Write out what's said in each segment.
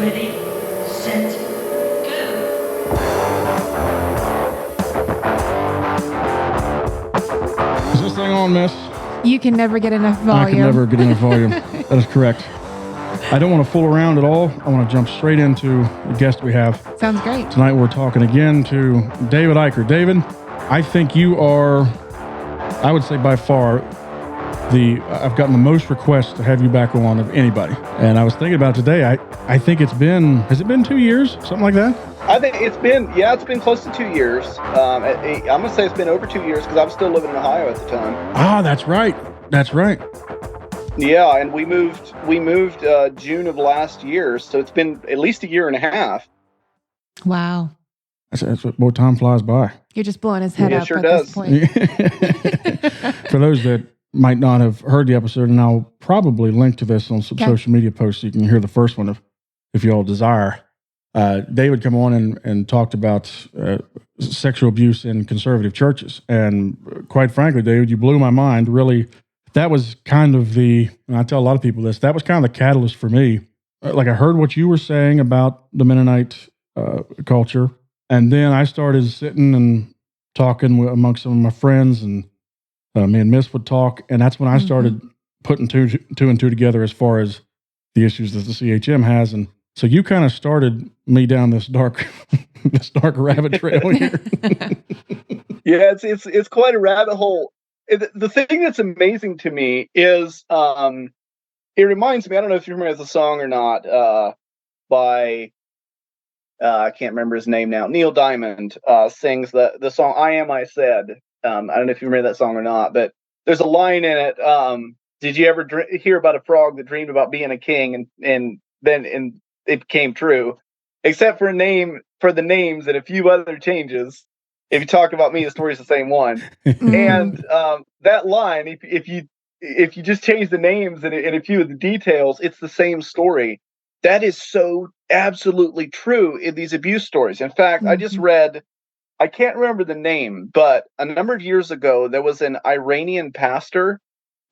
Ready, set, go. Is this thing on, miss? You can never get enough volume. I can never get enough volume. That is correct. I don't want to fool around at all. I want to jump straight into the guest we have. Sounds great. Tonight we're talking again to David Eicher. David, I think you are, I would say by far, I've gotten the most requests to have you back on of anybody. And I was thinking about today, I think has it been 2 years? Something like that? I think it's been close to 2 years. I'm going to say it's been over 2 years because I was still living in Ohio at the time. Ah, that's right. That's right. Yeah, and we moved June of last year, so it's been at least a year and a half. Wow. That's what more time flies by. You're just blowing his head up sure at does. this point. For those that might not have heard the episode, and I'll probably link to this on some social media posts so you can hear the first one if you all desire. David come on and talked about sexual abuse in conservative churches. And quite frankly, David, you blew my mind. Really, that was kind of and I tell a lot of people this, that was kind of the catalyst for me. Like I heard what you were saying about the Mennonite culture. And then I started sitting and talking amongst some of my friends, and me and Miss would talk. And that's when I started putting two and two together as far as the issues that the CHM has. And so you kind of started me down this dark rabbit trail here. Yeah, it's quite a rabbit hole. The thing that's amazing to me is it reminds me, I don't know if you remember the song or not, by I can't remember his name now. Neil Diamond sings the song "I Am I Said." I don't know if you remember that song or not, but there's a line in it. Did you ever hear about a frog that dreamed about being a king and then it became true? Except for the names and a few other changes. If you talk about me, the story's the same one. And that line, if you just change the names and a few of the details, it's the same story. That is so absolutely true in these abuse stories. In fact, I just read, I can't remember the name, but a number of years ago, there was an Iranian pastor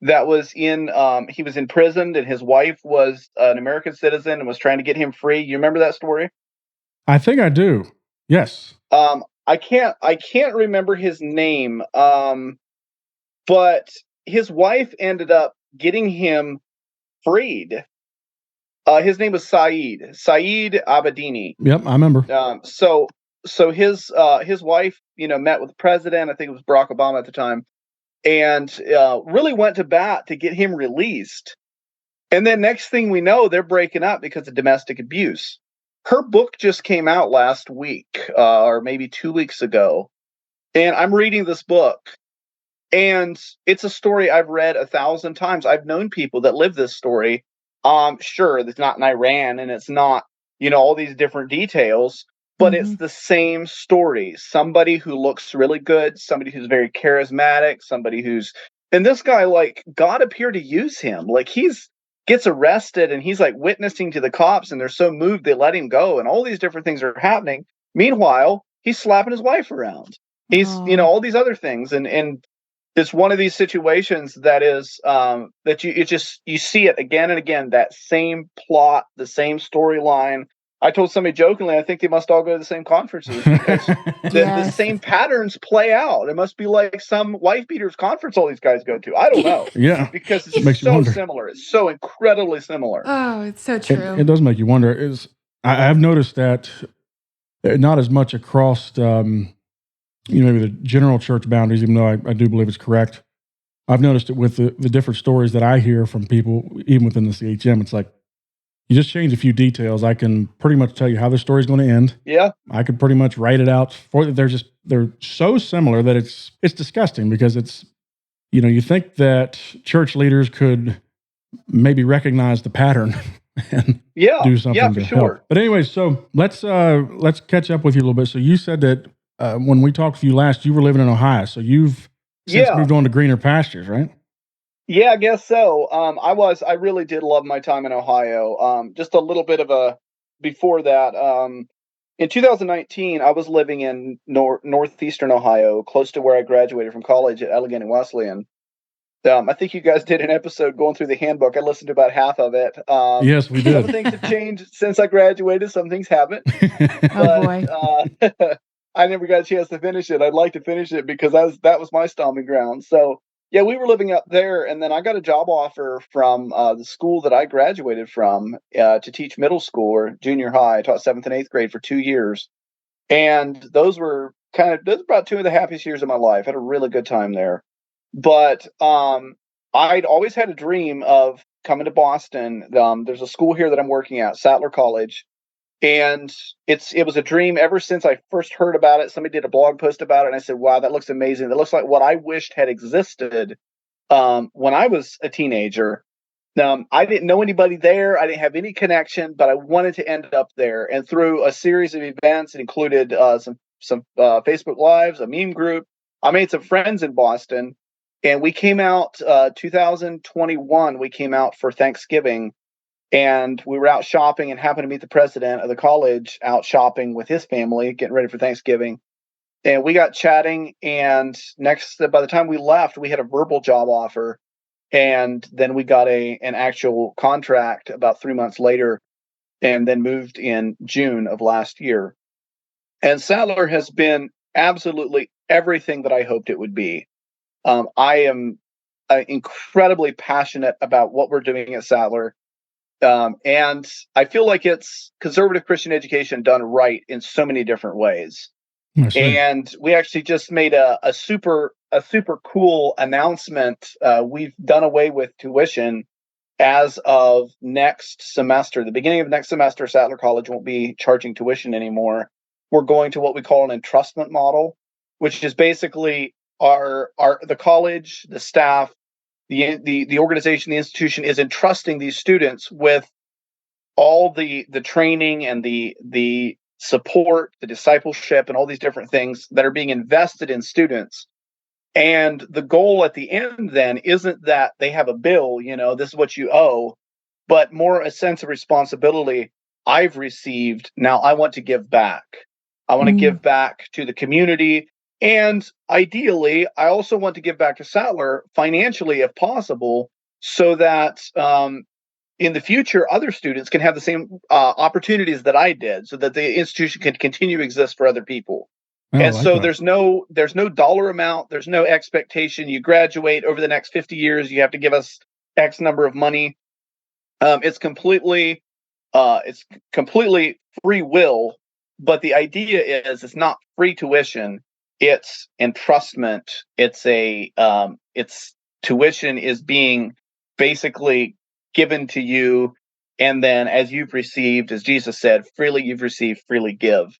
that was he was imprisoned, and his wife was an American citizen and was trying to get him free. You remember that story? I think I do. Yes. I can't remember his name. But his wife ended up getting him freed. His name was Saeed Abedini. Yep, I remember. So his wife, met with the president. I think it was Barack Obama at the time, and really went to bat to get him released. And then next thing we know, they're breaking up because of domestic abuse. Her book just came out last week, or maybe 2 weeks ago, and I'm reading this book. And it's a story I've read 1,000 times. I've known people that live this story. Sure, it's not in Iran, and it's not, all these different details, but it's the same story. Somebody who looks really good, somebody who's very charismatic, and this guy, like, God appeared to use him. Like, gets arrested, and he's like witnessing to the cops, and they're so moved they let him go, and all these different things are happening. Meanwhile, he's slapping his wife around. He's, all these other things, and it's one of these situations that is that you see it again and again, that same plot, the same storyline. I told somebody jokingly, I think they must all go to the same conferences because the same patterns play out. It must be like some wife beaters conference all these guys go to. I don't know. Yeah, because it's so similar. It's so incredibly similar. Oh, it's so true. It does make you wonder. I've noticed that not as much across maybe the general church boundaries, even though I do believe it's correct. I've noticed it with the different stories that I hear from people, even within the CHM. It's like, you just change a few details. I can pretty much tell you how the story's going to end. Yeah. I could pretty much write it out for they're so similar that it's disgusting because it's, you think that church leaders could maybe recognize the pattern and do something to help. But anyway, so let's catch up with you a little bit. So you said that when we talked with you last, you were living in Ohio. So you've since moved on to greener pastures, right? Yeah, I guess so. I really did love my time in Ohio. Just a little bit of before that, in 2019, I was living in northeastern Ohio, close to where I graduated from college at Allegheny Wesleyan. I think you guys did an episode going through the handbook. I listened to about half of it. Yes, we Some did. things have changed since I graduated. Some things haven't. Oh boy. I never got a chance to finish it. I'd like to finish it because that was my stomping ground. So yeah, we were living up there, and then I got a job offer from the school that I graduated from to teach middle school or junior high. I taught 7th and 8th grade for 2 years, and those were about 2 of the happiest years of my life. I had a really good time there. But I'd always had a dream of coming to Boston. There's a school here that I'm working at, Sattler College, and it was a dream ever since I first heard about it. Somebody did a blog post about it, and I said, "Wow, that looks amazing. That looks like what I wished had existed when I was a teenager." I didn't know anybody there. I didn't have any connection, but I wanted to end up there. And through a series of events, it included some Facebook Lives, a meme group. I made some friends in Boston, and we came out 2021. We came out for Thanksgiving, and we were out shopping and happened to meet the president of the college out shopping with his family, getting ready for Thanksgiving. And we got chatting, and by the time we left, we had a verbal job offer, and then we got an actual contract about 3 months later, and then moved in June of last year. And Sattler has been absolutely everything that I hoped it would be. I am incredibly passionate about what we're doing at Sattler. And I feel like it's conservative Christian education done right in so many different ways. And we actually just made a super cool announcement. We've done away with tuition as of next semester. The beginning of next semester, Sattler College won't be charging tuition anymore. We're going to what we call an entrustment model, which is basically the college, the staff, the organization, the institution is entrusting these students with all the training and the support, the discipleship, and all these different things that are being invested in students. And the goal at the end then isn't that they have a bill, this is what you owe, but more a sense of responsibility. I've received, now I want to give back. I want to give back to the community. And ideally, I also want to give back to Sattler financially if possible, so that in the future, other students can have the same opportunities that I did, so that the institution can continue to exist for other people. And so there's no dollar amount, there's no expectation. You graduate over the next 50 years, you have to give us X number of money. It's completely free will, but the idea is it's not free tuition, it's entrustment. It's tuition is being basically given to you, and then as you've received, as Jesus said, freely you've received, freely give.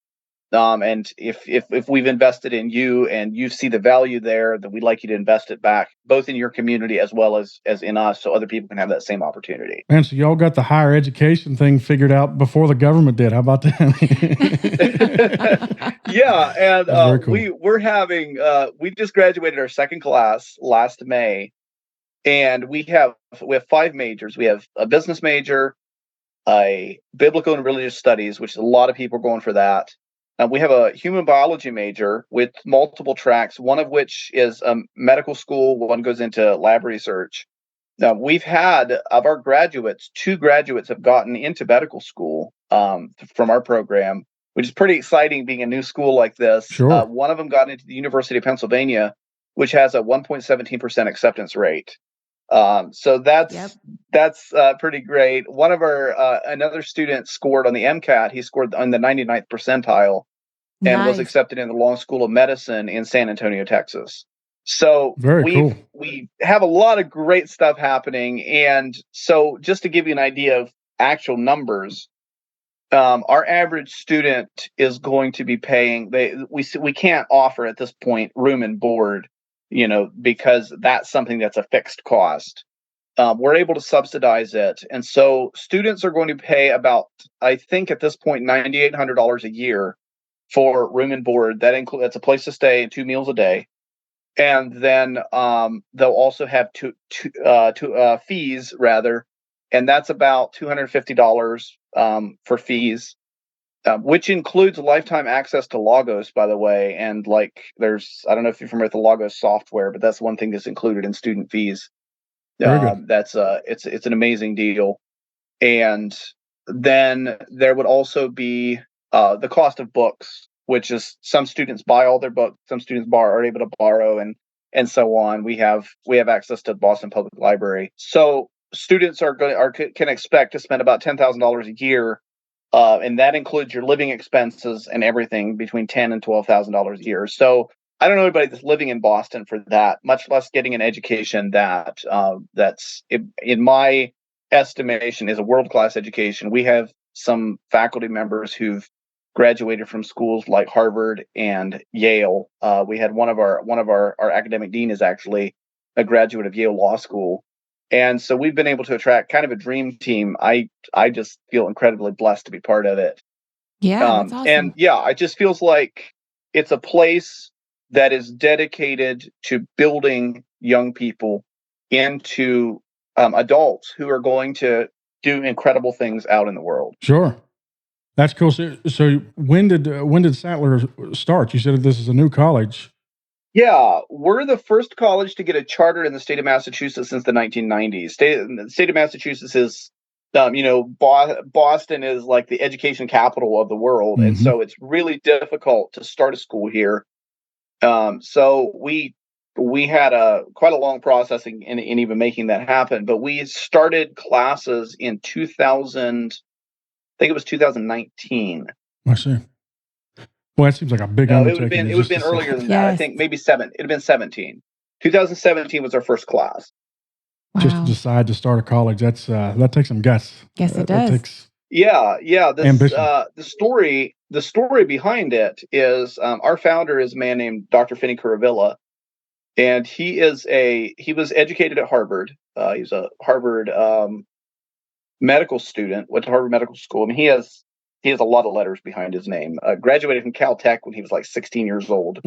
And if we've invested in you and you see the value there, then we'd like you to invest it back, both in your community as well as in us, so other people can have that same opportunity. Man, so y'all got the higher education thing figured out before the government did. How about that? Yeah, and cool. we just graduated our second class last May, and we have 5 majors. We have a business major, a biblical and religious studies, which a lot of people are going for that. We have a human biology major with multiple tracks, one of which is a medical school, one goes into lab research. Now, we've had, of our graduates, 2 graduates have gotten into medical school from our program, which is pretty exciting being a new school like this. Sure. One of them got into the University of Pennsylvania, which has a 1.17% acceptance rate. So that's pretty great. One of our another student scored on the MCAT. He scored on the 99th percentile and was accepted in the Long School of Medicine in San Antonio, Texas. So we have a lot of great stuff happening. And so just to give you an idea of actual numbers, our average student is going to be paying, we can't offer at this point room and board, because that's something that's a fixed cost. We're able to subsidize it. And so students are going to pay about, I think at this point, $9,800 a year for room and board. That's a place to stay and 2 meals a day. And then they'll also have two fees rather, and that's about $250 for fees, which includes lifetime access to Logos, by the way. And I don't know if you're familiar with the Logos software, but that's one thing that's included in student fees. Very good. That's it's an amazing deal. And then there would also be the cost of books, which is some students buy all their books, some students are able to borrow, and so on. We have access to Boston Public Library, so students can expect to spend about $10,000 a year, and that includes your living expenses and everything between $10,000 and $12,000 a year. So I don't know anybody that's living in Boston for that, much less getting an education that's in my estimation is a world-class education. We have some faculty members who've graduated from schools like Harvard and Yale. We had one of our academic dean is actually a graduate of Yale Law School. And so we've been able to attract kind of a dream team. I just feel incredibly blessed to be part of it. Yeah, that's awesome. And yeah, it just feels like it's a place that is dedicated to building young people into adults who are going to do incredible things out in the world. Sure. That's cool. So when did Sattler start? You said this is a new college. Yeah, we're the first college to get a charter in the state of Massachusetts since the 1990s. The state of Massachusetts is, Boston is like the education capital of the world, and so it's really difficult to start a school here. So we had quite a long process in even making that happen. But we started classes in 2000. I think it was 2019. I see. Well, that seems like a big undertaking. It would have been earlier than that. I think maybe it'd have been 17. 2017 was our first class. Wow. Just to decide to start a college, that takes some guts. Yes, it does. Yeah. Ambition. The story behind it is our founder is a man named Dr. Finney Kuravilla, and he was educated at Harvard. He's a Harvard medical student. Went to Harvard Medical School. I mean, he has a lot of letters behind his name. Graduated from Caltech when he was like 16 years old.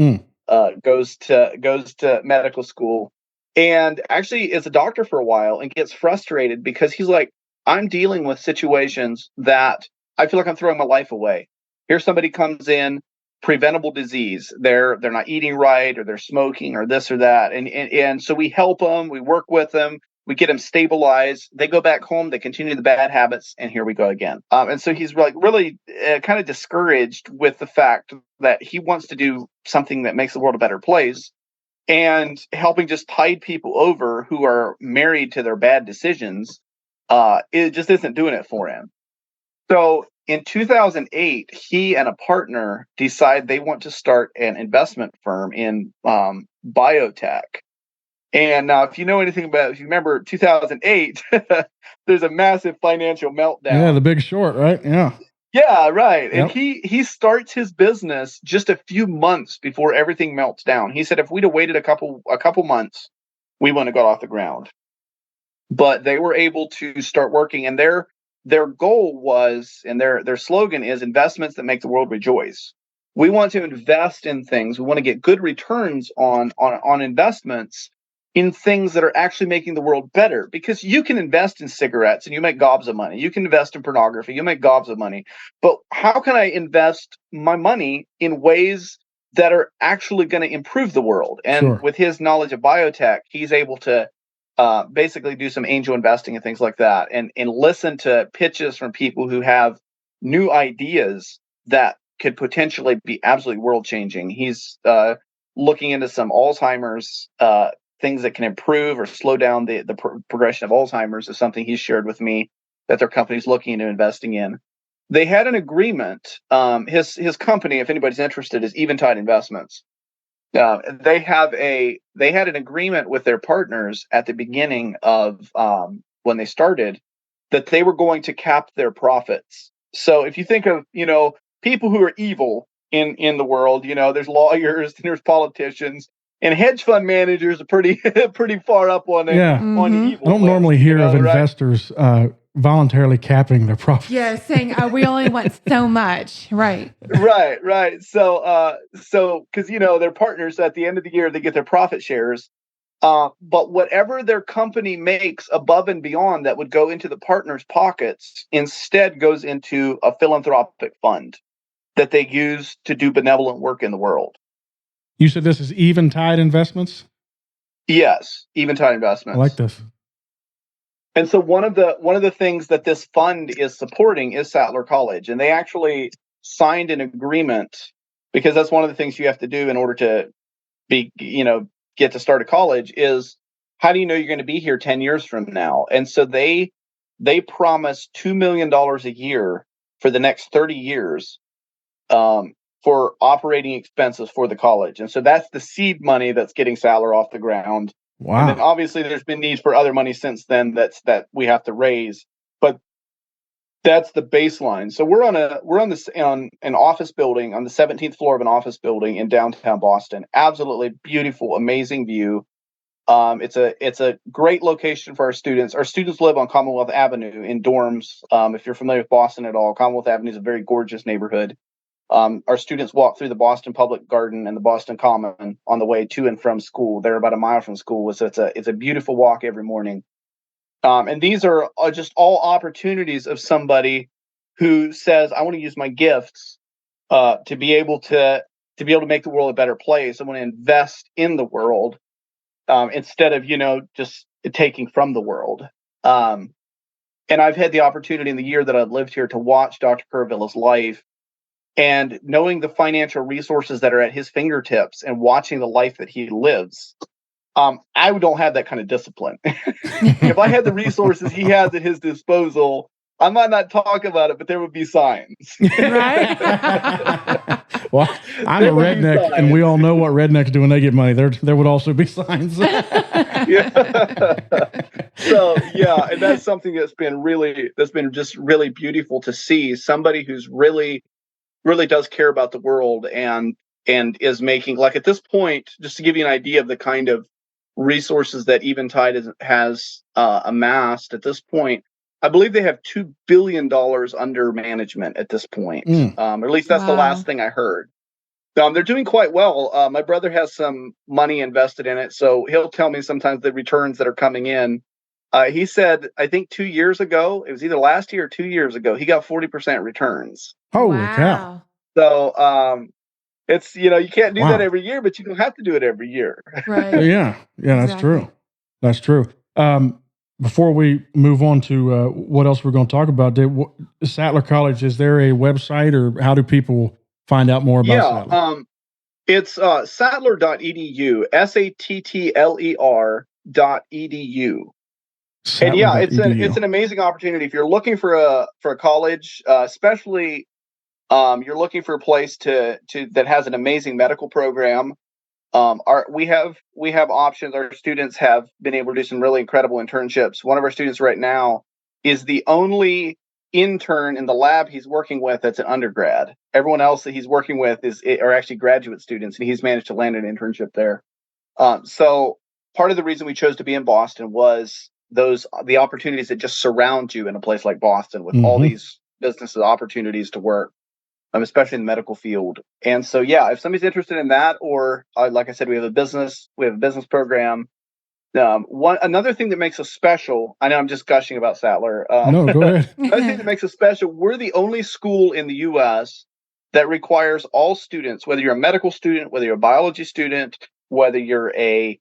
Goes to medical school, and actually is a doctor for a while, and gets frustrated because he's like, I'm dealing with situations that I feel like I'm throwing my life away. Here somebody comes in, preventable disease. They're not eating right, or they're smoking, or this or that, and so we help them. We work with them. We get them stabilized. They go back home. They continue the bad habits, and here we go again. And so he's like really kind of discouraged with the fact that he wants to do something that makes the world a better place, and helping just tide people over who are married to their bad decisions. It just isn't doing it for him. So in 2008, he and a partner decide they want to start an investment firm in biotech. And now, if you know anything if you remember 2008, there's a massive financial meltdown. Yeah, The Big Short, right? Yeah. Yeah, right. Yep. And he starts his business just a few months before everything melts down. He said if we'd have waited a couple months, we wouldn't have got off the ground. But they were able to start working, and their goal was, and their slogan is, investments that make the world rejoice. We want to invest in things. We want to get good returns on investments in things that are actually making the world better, because you can invest in cigarettes and you make gobs of money. You can invest in pornography, you make gobs of money. But how can I invest my money in ways that are actually going to improve the world? And with his knowledge of biotech, he's able to basically do some angel investing and things like that, and listen to pitches from people who have new ideas that could potentially be absolutely world changing. He's looking into some Alzheimer's things that can improve or slow down the progression of Alzheimer's is something he's shared with me that their company's looking into investing in. They had an agreement. His company, if anybody's interested, is Eventide Investments. They had an agreement with their partners at the beginning of when they started, that they were going to cap their profits. So if you think of people who are evil in the world, there's lawyers and there's politicians. And hedge fund managers are pretty far up on evil. I don't normally hear of investors voluntarily capping their profits. Yeah, saying we only want so much. Right. Right. So because their partners at the end of the year, they get their profit shares. But whatever their company makes above and beyond that would go into the partners' pockets instead goes into a philanthropic fund that they use to do benevolent work in the world. You said this is Eventide Investments? Yes, Eventide Investments. I like this. And so one of the things that this fund is supporting is Sattler College, and they actually signed an agreement, because that's one of the things you have to do in order to get to start a college, is how do you know you're going to be here 10 years from now? And so they promise $2 million a year for the next 30 years for operating expenses for the college. And so that's the seed money that's getting Sattler off the ground. Wow. And then obviously there's been needs for other money since then that we have to raise, but that's the baseline. So we're on an office building on the 17th floor of an office building in downtown Boston. Absolutely beautiful, amazing view. It's a great location for our students. Our students live on Commonwealth Avenue in dorms. If you're familiar with Boston at all, Commonwealth Avenue is a very gorgeous neighborhood. Our students walk through the Boston Public Garden and the Boston Common on the way to and from school. They're about a mile from school, so it's a beautiful walk every morning. And these are just all opportunities of somebody who says, "I want to use my gifts to be able to make the world a better place. I want to invest in the world instead of just taking from the world." And I've had the opportunity in the year that I've lived here to watch Dr. Curvilla's life. And knowing the financial resources that are at his fingertips and watching the life that he lives, I don't have that kind of discipline. If I had the resources he has at his disposal, I might not talk about it, but there would be signs. Right? Well, I'm a redneck, and we all know what rednecks do when they get money. There would also be signs. Yeah. So yeah, and that's something that's been just really beautiful to see. Somebody who's really does care about the world and is making, like, at this point, just to give you an idea of the kind of resources that Eventide has amassed at this point, I believe they have $2 billion under management at this point. Or at least that's the last thing I heard. They're doing quite well. My brother has some money invested in it, so he'll tell me sometimes the returns that are coming in. He said, I think 2 years ago, it was either last year or 2 years ago, he got 40% returns. Holy cow. So it's, you can't do that every year, but you don't have to do it every year. Right. Yeah, that's true. That's true. Before we move on to what else we're going to talk about, Sattler College, is there a website, or how do people find out more about Sattler? It's sattler.edu, sattler.edu. And yeah, it's an amazing opportunity if you're looking for a college, especially you're looking for a place that has an amazing medical program. We have options. Our students have been able to do some really incredible internships. One of our students right now is the only intern in the lab he's working with that's an undergrad. Everyone else that he's working with are actually graduate students, and he's managed to land an internship there. So part of the reason we chose to be in Boston was the opportunities that just surround you in a place like Boston with all these business opportunities to work, especially in the medical field. And so, yeah, if somebody's interested in that, or like I said, we have a business program. Another thing that makes us special, I know I'm just gushing about Sattler. No, go ahead. Another thing that makes us special, we're the only school in the U.S. that requires all students, whether you're a medical student, whether you're a biology student, whether you're a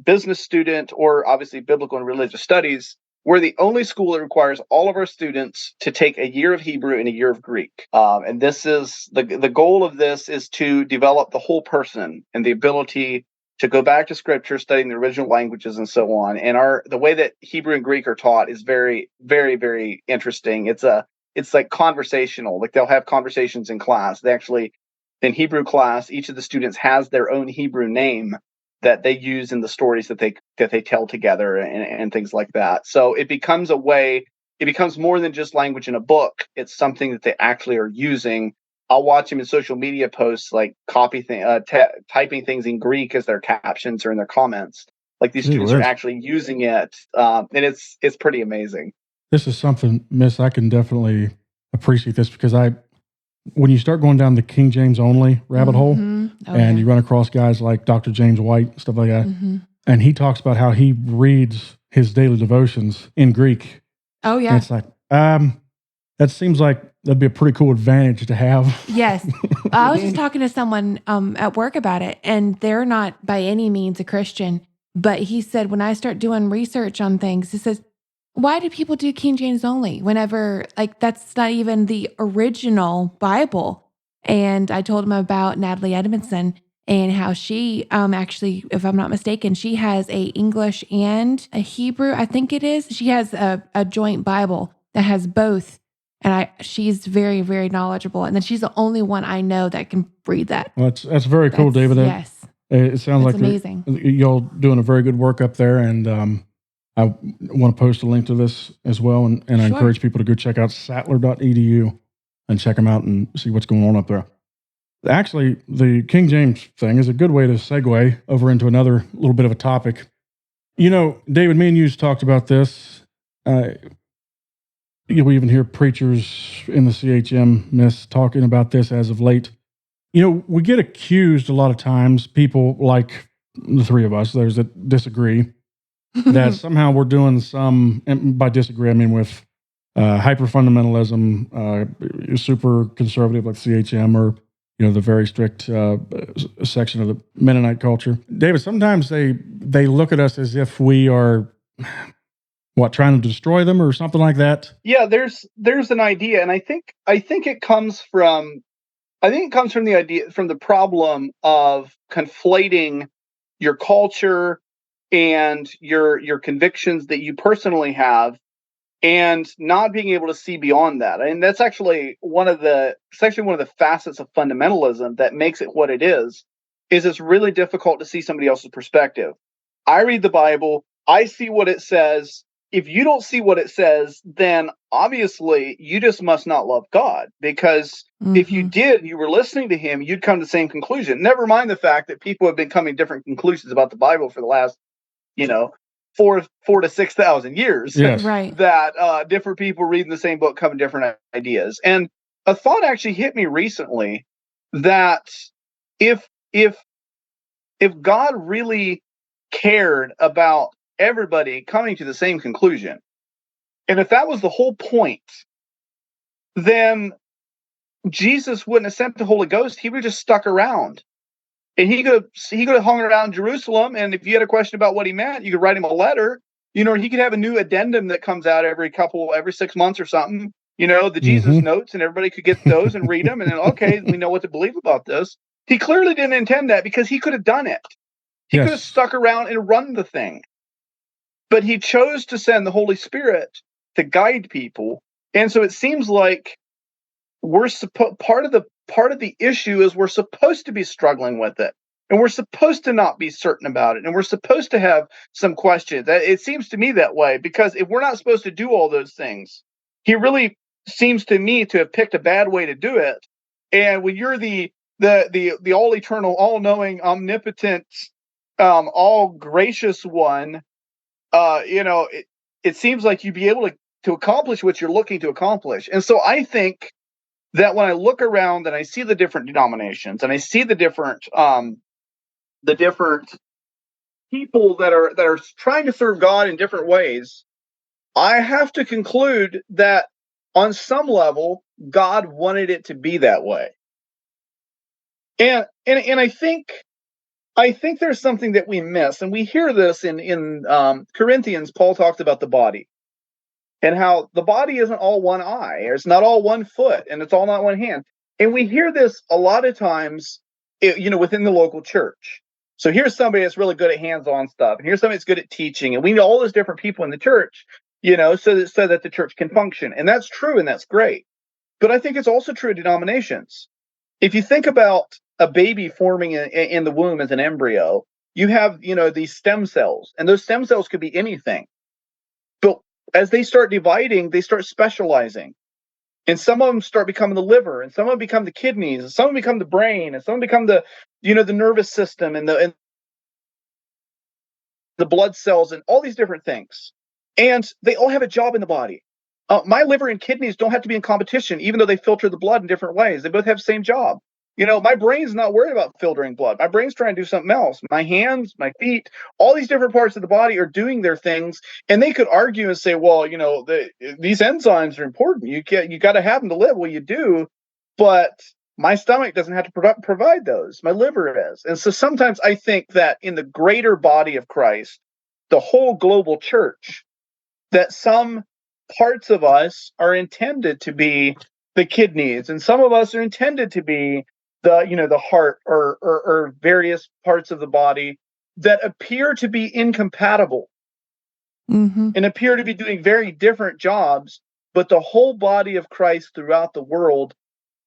business student, or obviously biblical and religious studies, we're the only school that requires all of our students to take a year of Hebrew and a year of Greek. And this is the goal of this is to develop the whole person and the ability to go back to scripture, studying the original languages and so on. And the way that Hebrew and Greek are taught is very, very, very interesting. It's like conversational. Like, they'll have conversations in class. They actually, in Hebrew class, each of the students has their own Hebrew name that they use in the stories that they tell together and things like that. So it becomes more than just language in a book. It's something that they actually are using. I'll watch them in social media posts, like typing things in Greek as their captions or in their comments. Like, these students are actually using it, and it's pretty amazing. This is something, Miss, I can definitely appreciate this, because when you start going down the King James only rabbit hole, you run across guys like Dr. James White, stuff like that, and he talks about how he reads his daily devotions in Greek. Oh, yeah. And it's like, that seems like that'd be a pretty cool advantage to have. Yes. I was just talking to someone at work about it, and they're not by any means a Christian, but he said, when I start doing research on things, he says, Why do people do King James only whenever, like, that's not even the original Bible? And I told him about Natalie Edmondson and how she actually, if I'm not mistaken, she has a English and a Hebrew, I think it is. She has a joint Bible that has both. And she's very, very knowledgeable. And then she's the only one I know that can read that. Well, that's very cool, David. Yes. It sounds That's like amazing. y'all doing a very good work up there, and I want to post a link to this as well, and I Sure. encourage people to go check out sattler.edu and check them out and see what's going on up there. Actually, the King James thing is a good way to segue over into another little bit of a topic. You know, David, me and you talked about this. We even hear preachers in the CHM miss talking about this as of late. You know, we get accused a lot of times, people like the three of us, those that disagree, that somehow we're doing some, and by disagree, I mean with hyper fundamentalism, super conservative like CHM, or, you know, the very strict section of the Mennonite culture. David, sometimes they look at us as if we are, trying to destroy them or something like that. Yeah, there's an idea, and I think it comes from the idea, from the problem of conflating your culture and your convictions that you personally have, and not being able to see beyond that. And that's actually one of the facets of fundamentalism that makes it what it is it's really difficult to see somebody else's perspective. I read the Bible, I see what it says. If you don't see what it says, then obviously you just must not love God, because if you did, you were listening to him, you'd come to the same conclusion. Never mind the fact that people have been coming to different conclusions about the Bible for the last, 4 to 6,000 years. Yes. Right. That different people reading the same book come to different ideas. And a thought actually hit me recently that if God really cared about everybody coming to the same conclusion, and if that was the whole point, then Jesus wouldn't have sent the Holy Ghost. He would have just stuck around. And he could have hung around Jerusalem, and if you had a question about what he meant, you could write him a letter. He could have a new addendum that comes out every 6 months or something. The Jesus notes, and everybody could get those and read them, and then, okay, we know what to believe about this. He clearly didn't intend that, because he could have done it. He could have stuck around and run the thing. But he chose to send the Holy Spirit to guide people. And so it seems like part of the issue is we're supposed to be struggling with it, and we're supposed to not be certain about it, and we're supposed to have some questions. It seems to me that way, because if we're not supposed to do all those things, he really seems to me to have picked a bad way to do it. And when you're the all eternal, all knowing, omnipotent, all gracious one, it seems like you'd be able to accomplish what you're looking to accomplish. And so I think that when I look around and I see the different denominations, and I see the different people that are trying to serve God in different ways, I have to conclude that on some level God wanted it to be that way. And I think there's something that we miss, and we hear this in Corinthians. Paul talks about the body, and how the body isn't all one eye, or it's not all one foot, and it's all not one hand. And we hear this a lot of times, within the local church. So here's somebody that's really good at hands-on stuff, and here's somebody that's good at teaching, and we need all those different people in the church, so that the church can function. And that's true, and that's great. But I think it's also true of denominations. If you think about a baby forming in the womb as an embryo, you have, these stem cells, and those stem cells could be anything. But as they start dividing, they start specializing. And some of them start becoming the liver, and some of them become the kidneys, and some of them become the brain, and some of them become the nervous system, and the blood cells, and all these different things. And they all have a job in the body. My liver and kidneys don't have to be in competition, even though they filter the blood in different ways. They both have the same job. My brain's not worried about filtering blood. My brain's trying to do something else. My hands, my feet, all these different parts of the body are doing their things. And they could argue and say, well, these enzymes are important. You got to have them to live. Well, you do, but my stomach doesn't have to provide those. My liver is. And so sometimes I think that in the greater body of Christ, the whole global church, that some parts of us are intended to be the kidneys, and some of us are intended to be the heart or various parts of the body that appear to be incompatible and appear to be doing very different jobs, but the whole body of Christ throughout the world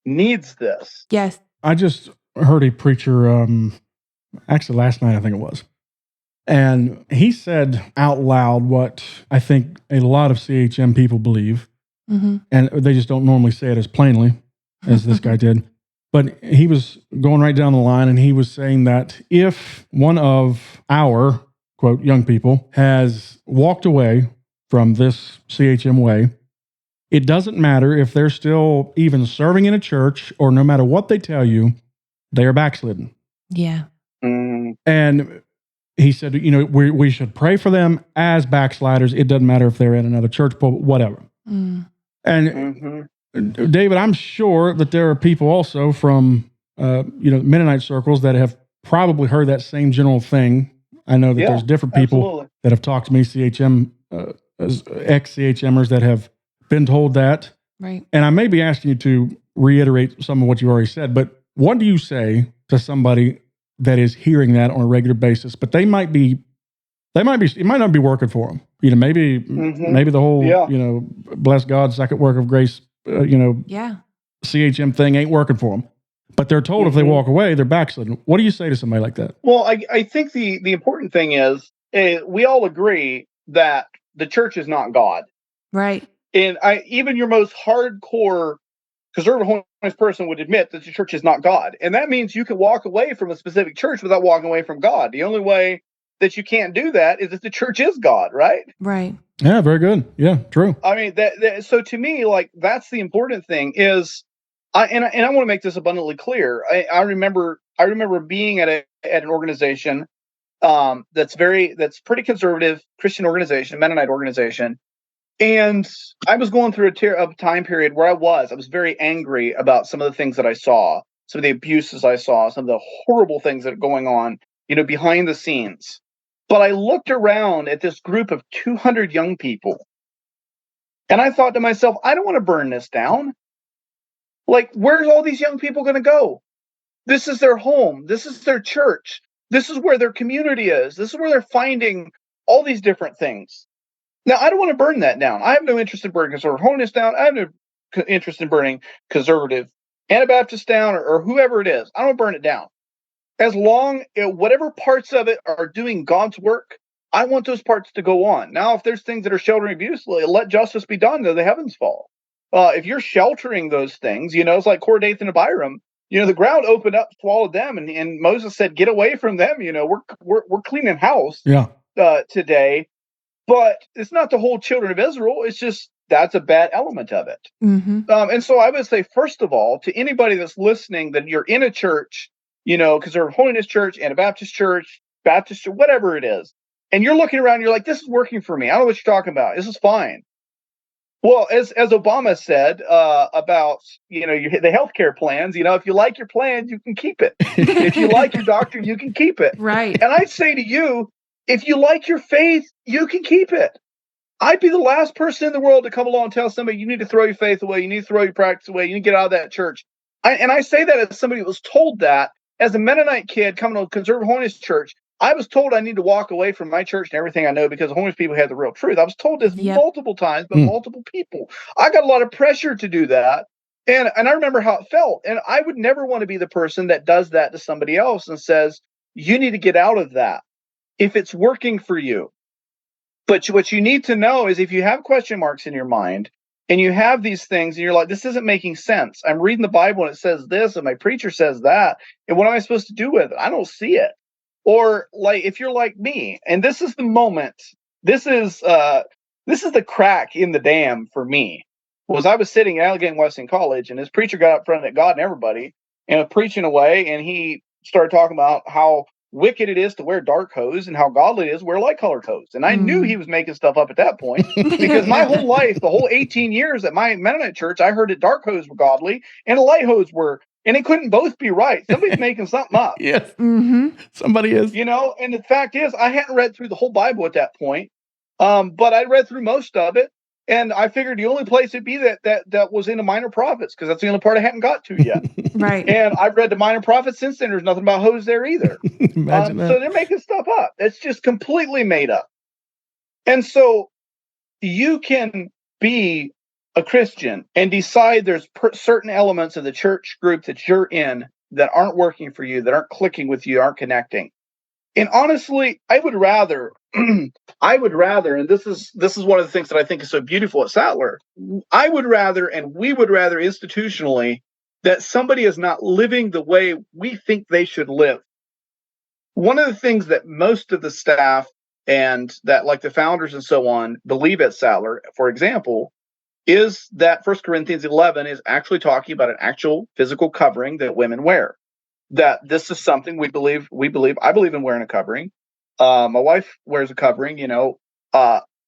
needs this. Yes. I just heard a preacher, actually last night, I think it was. And he said out loud what I think a lot of CHM people believe. And they just don't normally say it as plainly as this guy did. But he was going right down the line, and he was saying that if one of our, quote, young people has walked away from this CHM way, it doesn't matter if they're still even serving in a church, or no matter what they tell you, they are backslidden. Yeah. And he said, we should pray for them as backsliders. It doesn't matter if they're in another church, but whatever. And David, I'm sure that there are people also from, Mennonite circles that have probably heard that same general thing. I know that there's different people that have talked to me, CHM, ex-CHMers that have been told that. Right. And I may be asking you to reiterate some of what you already said, but what do you say to somebody that is hearing that on a regular basis, but it might not be working for them? Maybe the whole, bless God, second work of grace, CHM thing ain't working for them. But they're told if they walk away, they're backslidden. What do you say to somebody like that? Well, I think the important thing is we all agree that the church is not God. Right. And even your most hardcore conservative holiness person would admit that the church is not God. And that means you can walk away from a specific church without walking away from God. The only way that you can't do that is if the church is God, right? Right. Yeah, very good. Yeah, true. I mean, so to me, like, that's the important thing is, I want to make this abundantly clear. I remember being at an organization that's pretty conservative Christian organization, Mennonite organization. And I was going through a time period where I was very angry about some of the things that I saw, some of the abuses I saw, some of the horrible things that are going on, behind the scenes. But I looked around at this group of 200 young people, and I thought to myself, I don't want to burn this down. Like, where's all these young people going to go? This is their home. This is their church. This is where their community is. This is where they're finding all these different things. Now, I don't want to burn that down. I have no interest in burning conservative holiness down. I have no interest in burning conservative Anabaptists down or whoever it is. I don't want to burn it down. As long as whatever parts of it are doing God's work, I want those parts to go on. Now, if there's things that are sheltering abuse, let justice be done, though the heavens fall. If you're sheltering those things, it's like Core, Dathan, and Abiram. The ground opened up, swallowed them, and Moses said, "Get away from them." We're cleaning house today. But it's not the whole children of Israel. It's just that's a bad element of it. And so I would say, first of all, to anybody that's listening, that you're in a church, conservative holiness church, Anabaptist church, Baptist church, whatever it is, and you're looking around, you're like, this is working for me. I don't know what you're talking about. This is fine. Well, as Obama said about the healthcare plans, if you like your plan, you can keep it. If you like your doctor, you can keep it. Right. And I'd say to you, if you like your faith, you can keep it. I'd be the last person in the world to come along and tell somebody you need to throw your faith away, you need to throw your practice away, you need to get out of that church. I say that as somebody who was told that as a Mennonite kid coming to a conservative holiness church. I was told I need to walk away from my church and everything I know because the holiness people have the real truth. I was told this multiple times by multiple people. I got a lot of pressure to do that. And I remember how it felt. And I would never want to be the person that does that to somebody else and says, you need to get out of that if it's working for you. But what you need to know is if you have question marks in your mind and you have these things and you're like, this isn't making sense. I'm reading the Bible and it says this and my preacher says that. And what am I supposed to do with it? I don't see it. Or like, if you're like me, and this is the moment, this is the crack in the dam for me, was I was sitting at Allegheny Wesleyan College and this preacher got up front at God and everybody and was preaching away. And he started talking about how wicked it is to wear dark hose and how godly it is to wear light colored hose. And I knew he was making stuff up at that point because my whole life, the whole 18 years at my Mennonite church, I heard that dark hose were godly and the light hose were, and it couldn't both be right. Somebody's making something up. Yes. Somebody is. And the fact is, I hadn't read through the whole Bible at that point. But I read through most of it, and I figured the only place it'd be that was in the Minor Prophets, because that's the only part I hadn't got to yet. Right. And I've read the Minor Prophets since then. There's nothing about hoes there either. Imagine So that. they're making stuff up. It's just completely made up. And so you can be a Christian and decide there's certain elements of the church group that you're in that aren't working for you, that aren't clicking with you, aren't connecting. And honestly, I would rather, and this is one of the things that I think is so beautiful at Sattler. I would rather, and we would rather institutionally, that somebody is not living the way we think they should live. One of the things that most of the staff and that, like the founders and so on, believe at Sattler, for example, is that 1 Corinthians 11 is actually talking about an actual physical covering that women wear. That this is something I believe in wearing a covering. My wife wears a covering,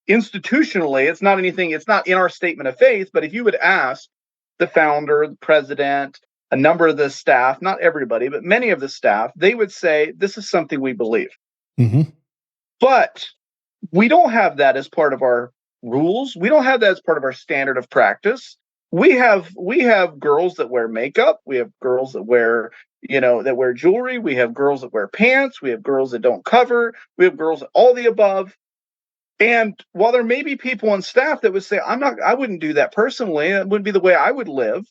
institutionally, it's not in our statement of faith, but if you would ask the founder, the president, a number of the staff, not everybody, but many of the staff, they would say, this is something we believe. Mm-hmm. But we don't have that as part of our rules. We don't have that as part of our standard of practice. We have girls that wear makeup. We have girls that wear jewelry. We have girls that wear pants. We have girls that don't cover. We have girls that all the above. And while there may be people on staff that would say, I wouldn't do that personally. It wouldn't be the way I would live.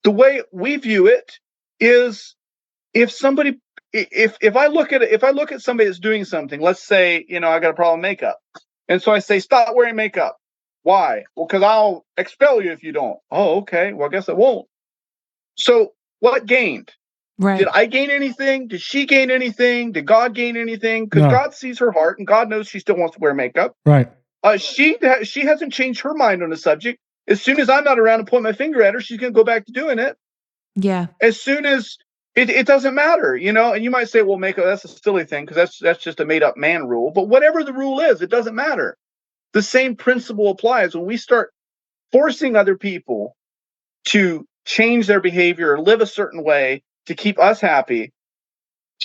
The way we view it is, if I look at somebody that's doing something, let's say, I got a problem with makeup. And so I say, stop wearing makeup. Why? Well, because I'll expel you if you don't. Oh, okay. Well, I guess I won't. So what gained? Right. Did I gain anything? Did she gain anything? Did God gain anything? Because No. God sees her heart, and God knows she still wants to wear makeup. Right. She hasn't changed her mind on the subject. As soon as I'm not around and point my finger at her, she's going to go back to doing it. Yeah. As soon as it doesn't matter, and you might say, well, makeup, that's a silly thing because that's just a made up man rule. But whatever the rule is, it doesn't matter. The same principle applies when we start forcing other people to change their behavior or live a certain way to keep us happy.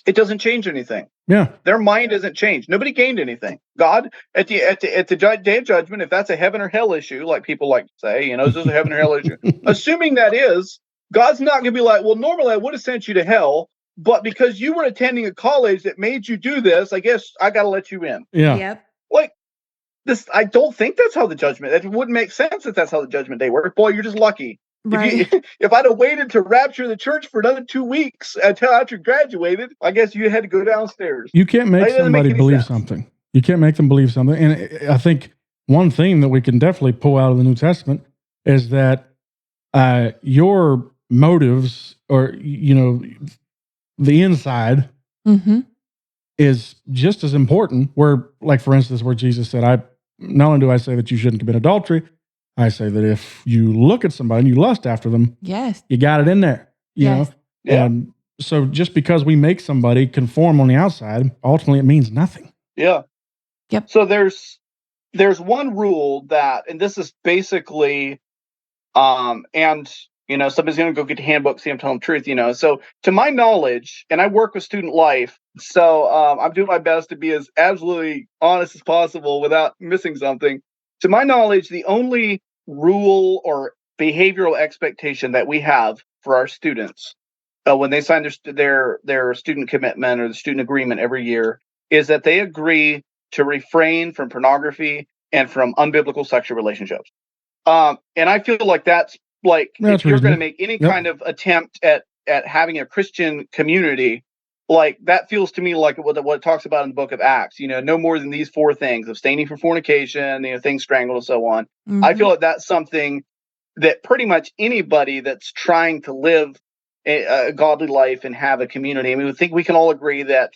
It doesn't change anything. Yeah. Their mind isn't changed. Nobody gained anything. God, at the day of judgment, if that's a heaven or hell issue, like people like to say, is this a heaven or hell issue? Assuming that is, God's not going to be like, well, normally I would have sent you to hell, but because you were attending a college that made you do this, I guess I got to let you in. Yeah. Yep. Like this, I don't think that's how the judgment. It wouldn't make sense if that's how the judgment day worked. Boy, you're just lucky. Right. If I'd have waited to rapture the church for another 2 weeks until after you graduated, I guess you had to go downstairs. You can't make That doesn't make somebody any believe sense. something. You can't make them believe something. And I think one theme that we can definitely pull out of the New Testament is that your motives, or the inside, Mm-hmm. is just as important. Where, like, for instance, where Jesus said, not only do I say that you shouldn't commit adultery, I say that if you look at somebody and you lust after them, Yes. you got it in there. You Yes. know? Yeah. And so just because we make somebody conform on the outside, ultimately it means nothing. Yeah. Yep. So there's one rule that, and this is basically, somebody's going to go get the handbook, see I'm telling the truth, So to my knowledge, and I work with student life, so I'm doing my best to be as absolutely honest as possible without missing something. To my knowledge, the only rule or behavioral expectation that we have for our students when they sign their student commitment or the student agreement every year is that they agree to refrain from pornography and from unbiblical sexual relationships. And I feel like that's like, That's if you're going to reasonable. make any Yep. kind of attempt at having a Christian community, like that feels to me like what it talks about in the book of Acts, no more than these 4 things: abstaining from fornication, things strangled and so on. Mm-hmm. I feel like that's something that pretty much anybody that's trying to live a godly life and have a community, I think we can all agree that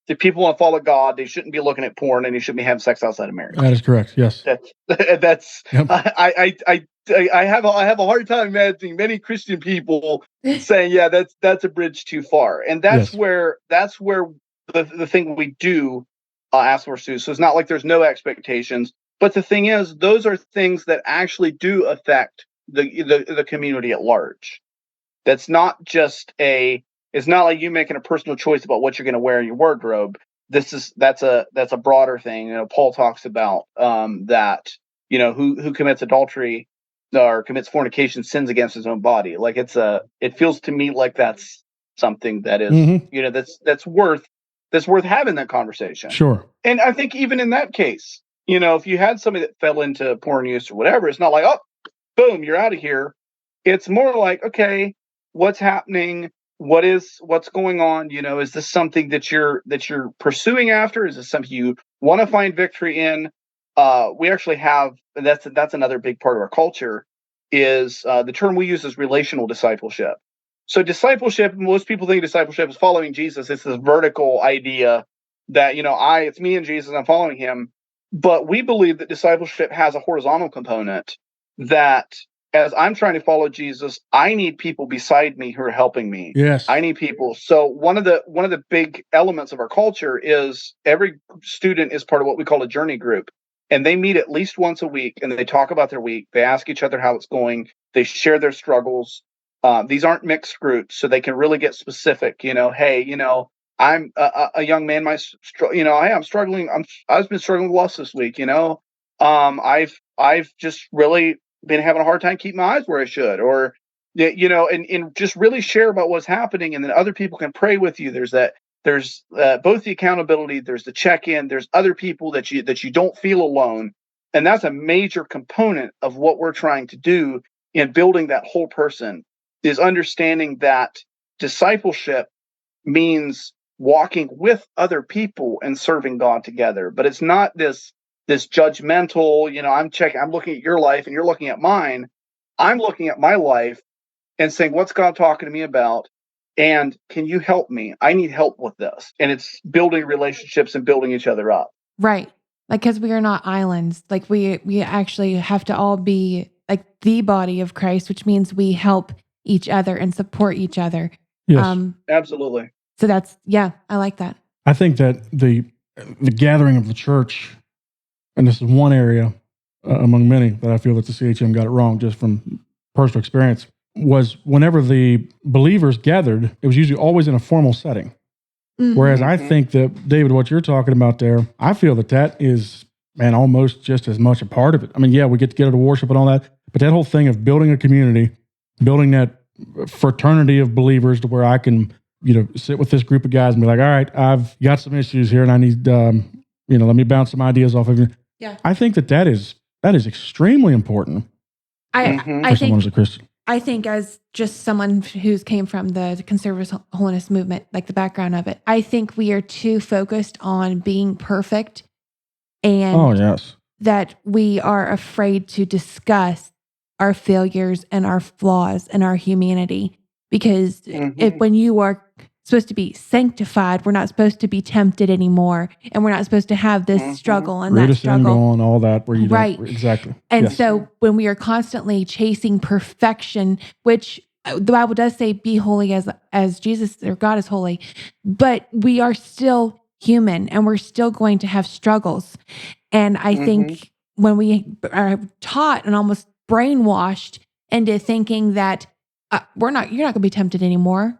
if people want to follow God, they shouldn't be looking at porn and they shouldn't be having sex outside of marriage. That is correct. Yes. That's Yep. I have a hard time imagining many Christian people saying, yeah, that's a bridge too far. And that's Yes. where the thing we do ask for students. So it's not like there's no expectations, but the thing is, those are things that actually do affect the community at large. That's not just it's not like you making a personal choice about what you're going to wear in your wardrobe. that's a broader thing. Paul talks about that who commits adultery or commits fornication sins against his own body. Like it feels to me like that's something that is that's worth having that conversation. Sure. And I think even in that case, if you had somebody that fell into porn use or whatever, it's not like, oh, boom, you're out of here. It's more like, okay, what's happening? What's going on? Is this something that you're pursuing after? Is this something you want to find victory in? We actually have, and that's another big part of our culture, is the term we use is relational discipleship. So discipleship, most people think discipleship is following Jesus. It's this vertical idea that, it's me and Jesus, I'm following him. But we believe that discipleship has a horizontal component, that as I'm trying to follow Jesus, I need people beside me who are helping me. Yes. I need people. So one of the big elements of our culture is every student is part of what we call a journey group. And they meet at least once a week and they talk about their week. They ask each other how it's going. They share their struggles. These aren't mixed groups, so they can really get specific. Hey, I'm a young man. Hey, I'm struggling. I've been struggling with lust this week. I've just really been having a hard time keeping my eyes where I should, or and just really share about what's happening, and then other people can pray with you. There's both the accountability, there's the check-in, there's other people that you don't feel alone, and that's a major component of what we're trying to do in building that whole person, is understanding that discipleship means walking with other people and serving God together. But it's not this judgmental, I'm looking at your life and you're looking at mine. I'm looking at my life and saying, what's God talking to me about? And can you help me? I need help with this. And it's building relationships and building each other up. Right. Like, because we are not islands. Like we actually have to all be like the body of Christ, which means we help each other and support each other. Yes. Absolutely. So I like that. I think that the gathering of the church, and this is one area among many that I feel that the CHM got it wrong, just from personal experience, was whenever the believers gathered, it was usually always in a formal setting. Mm-hmm. Whereas I think that, David, what you're talking about there, I feel that is, man, almost just as much a part of it. I mean, yeah, we get together to worship and all that, but that whole thing of building a community, building that fraternity of believers to where I can, sit with this group of guys and be like, all right, I've got some issues here and I need, let me bounce some ideas off of you. Yeah. I think that is extremely important I for someone as a Christian. I think, as just someone who's came from the conservative holiness movement, like the background of it, I think we are too focused on being perfect, and that we are afraid to discuss our failures and our flaws and our humanity. Because when you are supposed to be sanctified, we're not supposed to be tempted anymore, and we're not supposed to have this struggle and that struggle and all that. Where you right, exactly. And so when we are constantly chasing perfection, which the Bible does say, "Be holy as Jesus or God is holy," but we are still human, and we're still going to have struggles. And I think when we are taught and almost brainwashed into thinking that you're not going to be tempted anymore.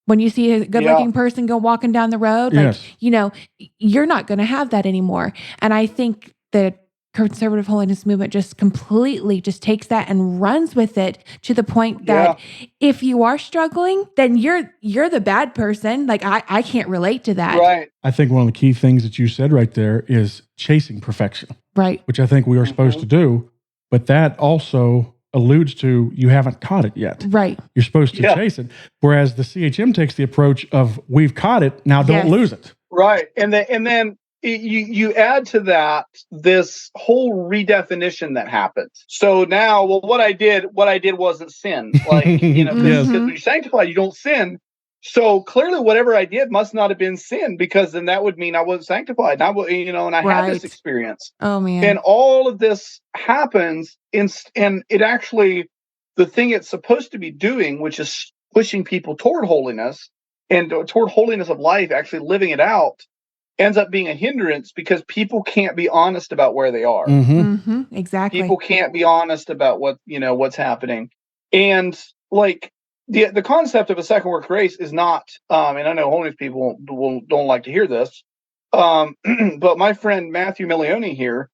When you see a good-looking person go walking down the road, you're not going to have that anymore. And I think the conservative holiness movement just completely just takes that and runs with it to the point that if you are struggling, then you're the bad person. Like I can't relate to that. Right. I think one of the key things that you said right there is chasing perfection. Right. Which I think we are supposed to do, but that also alludes to you haven't caught it yet. Right. You're supposed to chase it. Whereas the CHM takes the approach of we've caught it, now don't lose it. Right. And then you add to that this whole redefinition that happens. So now, what I did wasn't sin. Like, because when you're sanctified, you don't sin. So clearly whatever I did must not have been sin, because then that would mean I wasn't sanctified. And I had this experience. Oh man. And all of this happens and it actually, the thing it's supposed to be doing, which is pushing people toward holiness and toward holiness of life, actually living it out, ends up being a hindrance because people can't be honest about where they are. Exactly. People can't be honest about what's happening. And like the concept of a second work grace is not, and I know holiness people don't like to hear this, But my friend Matthew Milioni here,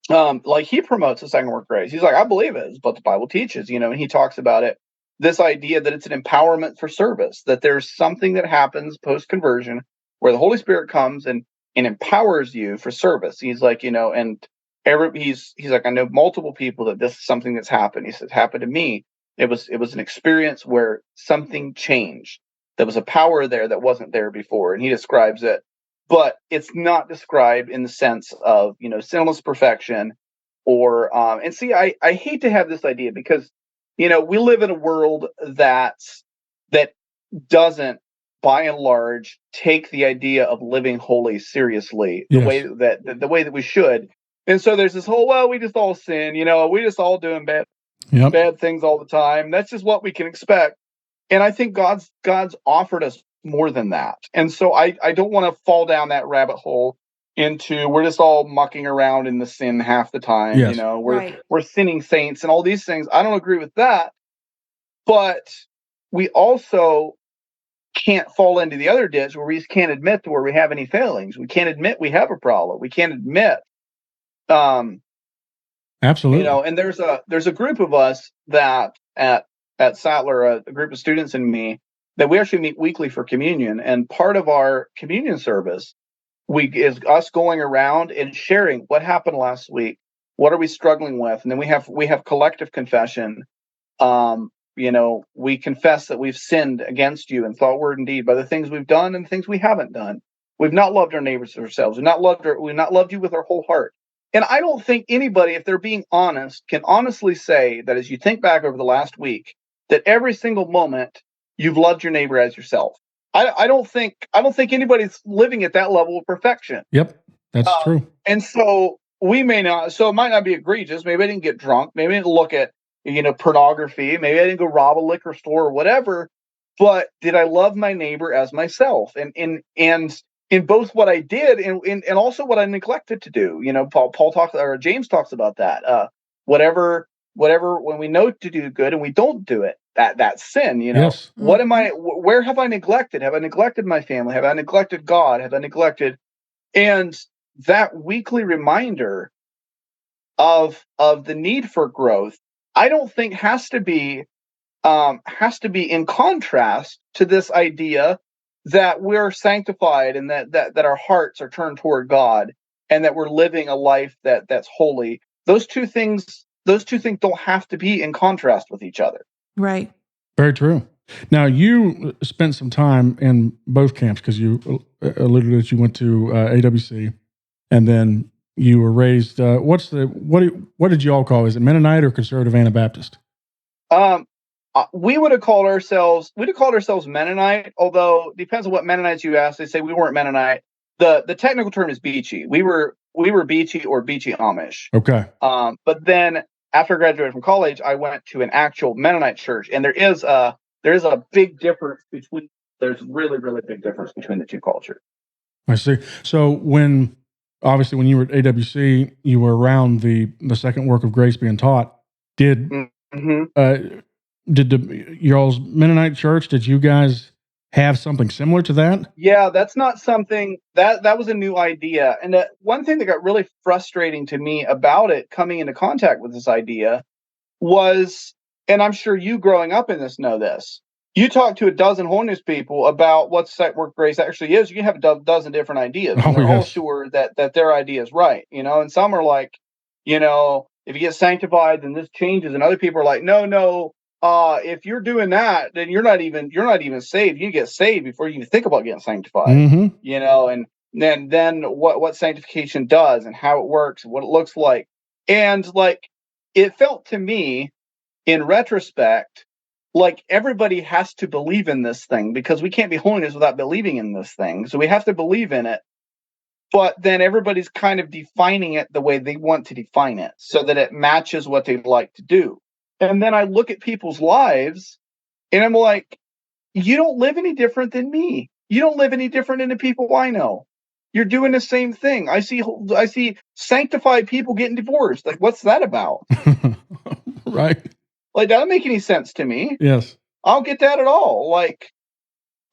like he promotes the second work grace. He's like, I believe it is what the Bible teaches, and he talks about it. This idea that it's an empowerment for service, that there's something that happens post conversion where the Holy Spirit comes and empowers you for service. He's like, and he's like, I know multiple people that this is something that's happened. He says, happened to me. It was an experience where something changed. There was a power there that wasn't there before, and he describes it. But it's not described in the sense of, sinless perfection or, and see, I hate to have this idea because, we live in a world that doesn't, by and large, take the idea of living holy seriously the way that we should. And so there's this whole, well, we just all sin, we just all doing bad things all the time. That's just what we can expect. And I think God's offered us more than that. And so I don't want to fall down that rabbit hole into we're just all mucking around in the sin half the time. Yes. We're sinning saints and all these things. I don't agree with that. But we also can't fall into the other ditch where we just can't admit where we have any failings. We can't admit we have a problem. We can't admit absolutely. And there's a group of us that at Sattler, a group of students and me, that we actually meet weekly for communion. And part of our communion service is us going around and sharing what happened last week. What are we struggling with? And then we have collective confession. We confess that we've sinned against you in thought, word, and deed by the things we've done and the things we haven't done. We've not loved our neighbors as ourselves. We've not loved you with our whole heart. And I don't think anybody, if they're being honest, can honestly say that as you think back over the last week, that every single moment you've loved your neighbor as yourself. I don't think anybody's living at that level of perfection. Yep, that's true. And so we may not. So it might not be egregious. Maybe I didn't get drunk. Maybe I didn't look at pornography. Maybe I didn't go rob a liquor store or whatever. But did I love my neighbor as myself? And in both what I did and also what I neglected to do. Paul talks, or James talks about that. Whatever, when we know to do good and we don't do it, that's sin. Yes. What am I? Where have I neglected? Have I neglected my family? Have I neglected God? Have I neglected? And that weekly reminder of the need for growth, I don't think has to be in contrast to this idea that we're sanctified and that our hearts are turned toward God and that we're living a life that's holy. Those two things don't have to be in contrast with each other. Right. Very true. Now, you spent some time in both camps because you alluded that you went to AWC, and then you were raised. What did you all call it? Is it Mennonite or Conservative Anabaptist? We would have called ourselves Mennonite, although depends on what Mennonites you ask. They say we weren't Mennonite. The technical term is Beachy. We were Beachy or Beachy Amish. Okay. But then after I graduated from college, I went to an actual Mennonite church, and there is a big difference between. There's really, really big difference between the two cultures. I see. So when you were at AWC, you were around the second work of grace being taught. Did y'all's Mennonite church? Did you guys have something similar to that? Yeah, that's not something that was a new idea. And one thing that got really frustrating to me about it, coming into contact with this idea, was, and I'm sure you growing up in this know this. You talk to a dozen holiness people about what second work grace actually is, you can have a dozen different ideas. And they're all sure that their idea is right, and some are like, if you get sanctified, then this changes, and other people are like, no. If you're doing that, then you're not even saved. You get saved before you even think about getting sanctified. And then what sanctification does and how it works and what it looks like. And like it felt to me in retrospect like everybody has to believe in this thing because we can't be holiness without believing in this thing. So we have to believe in it. But then everybody's kind of defining it the way they want to define it so that it matches what they'd like to do. And then I look at people's lives and I'm like, you don't live any different than me. You don't live any different than the people I know. You're doing the same thing. I see sanctified people getting divorced. Like, what's that about? Right. Like, that doesn't make any sense to me. Yes. I don't get that at all. Like,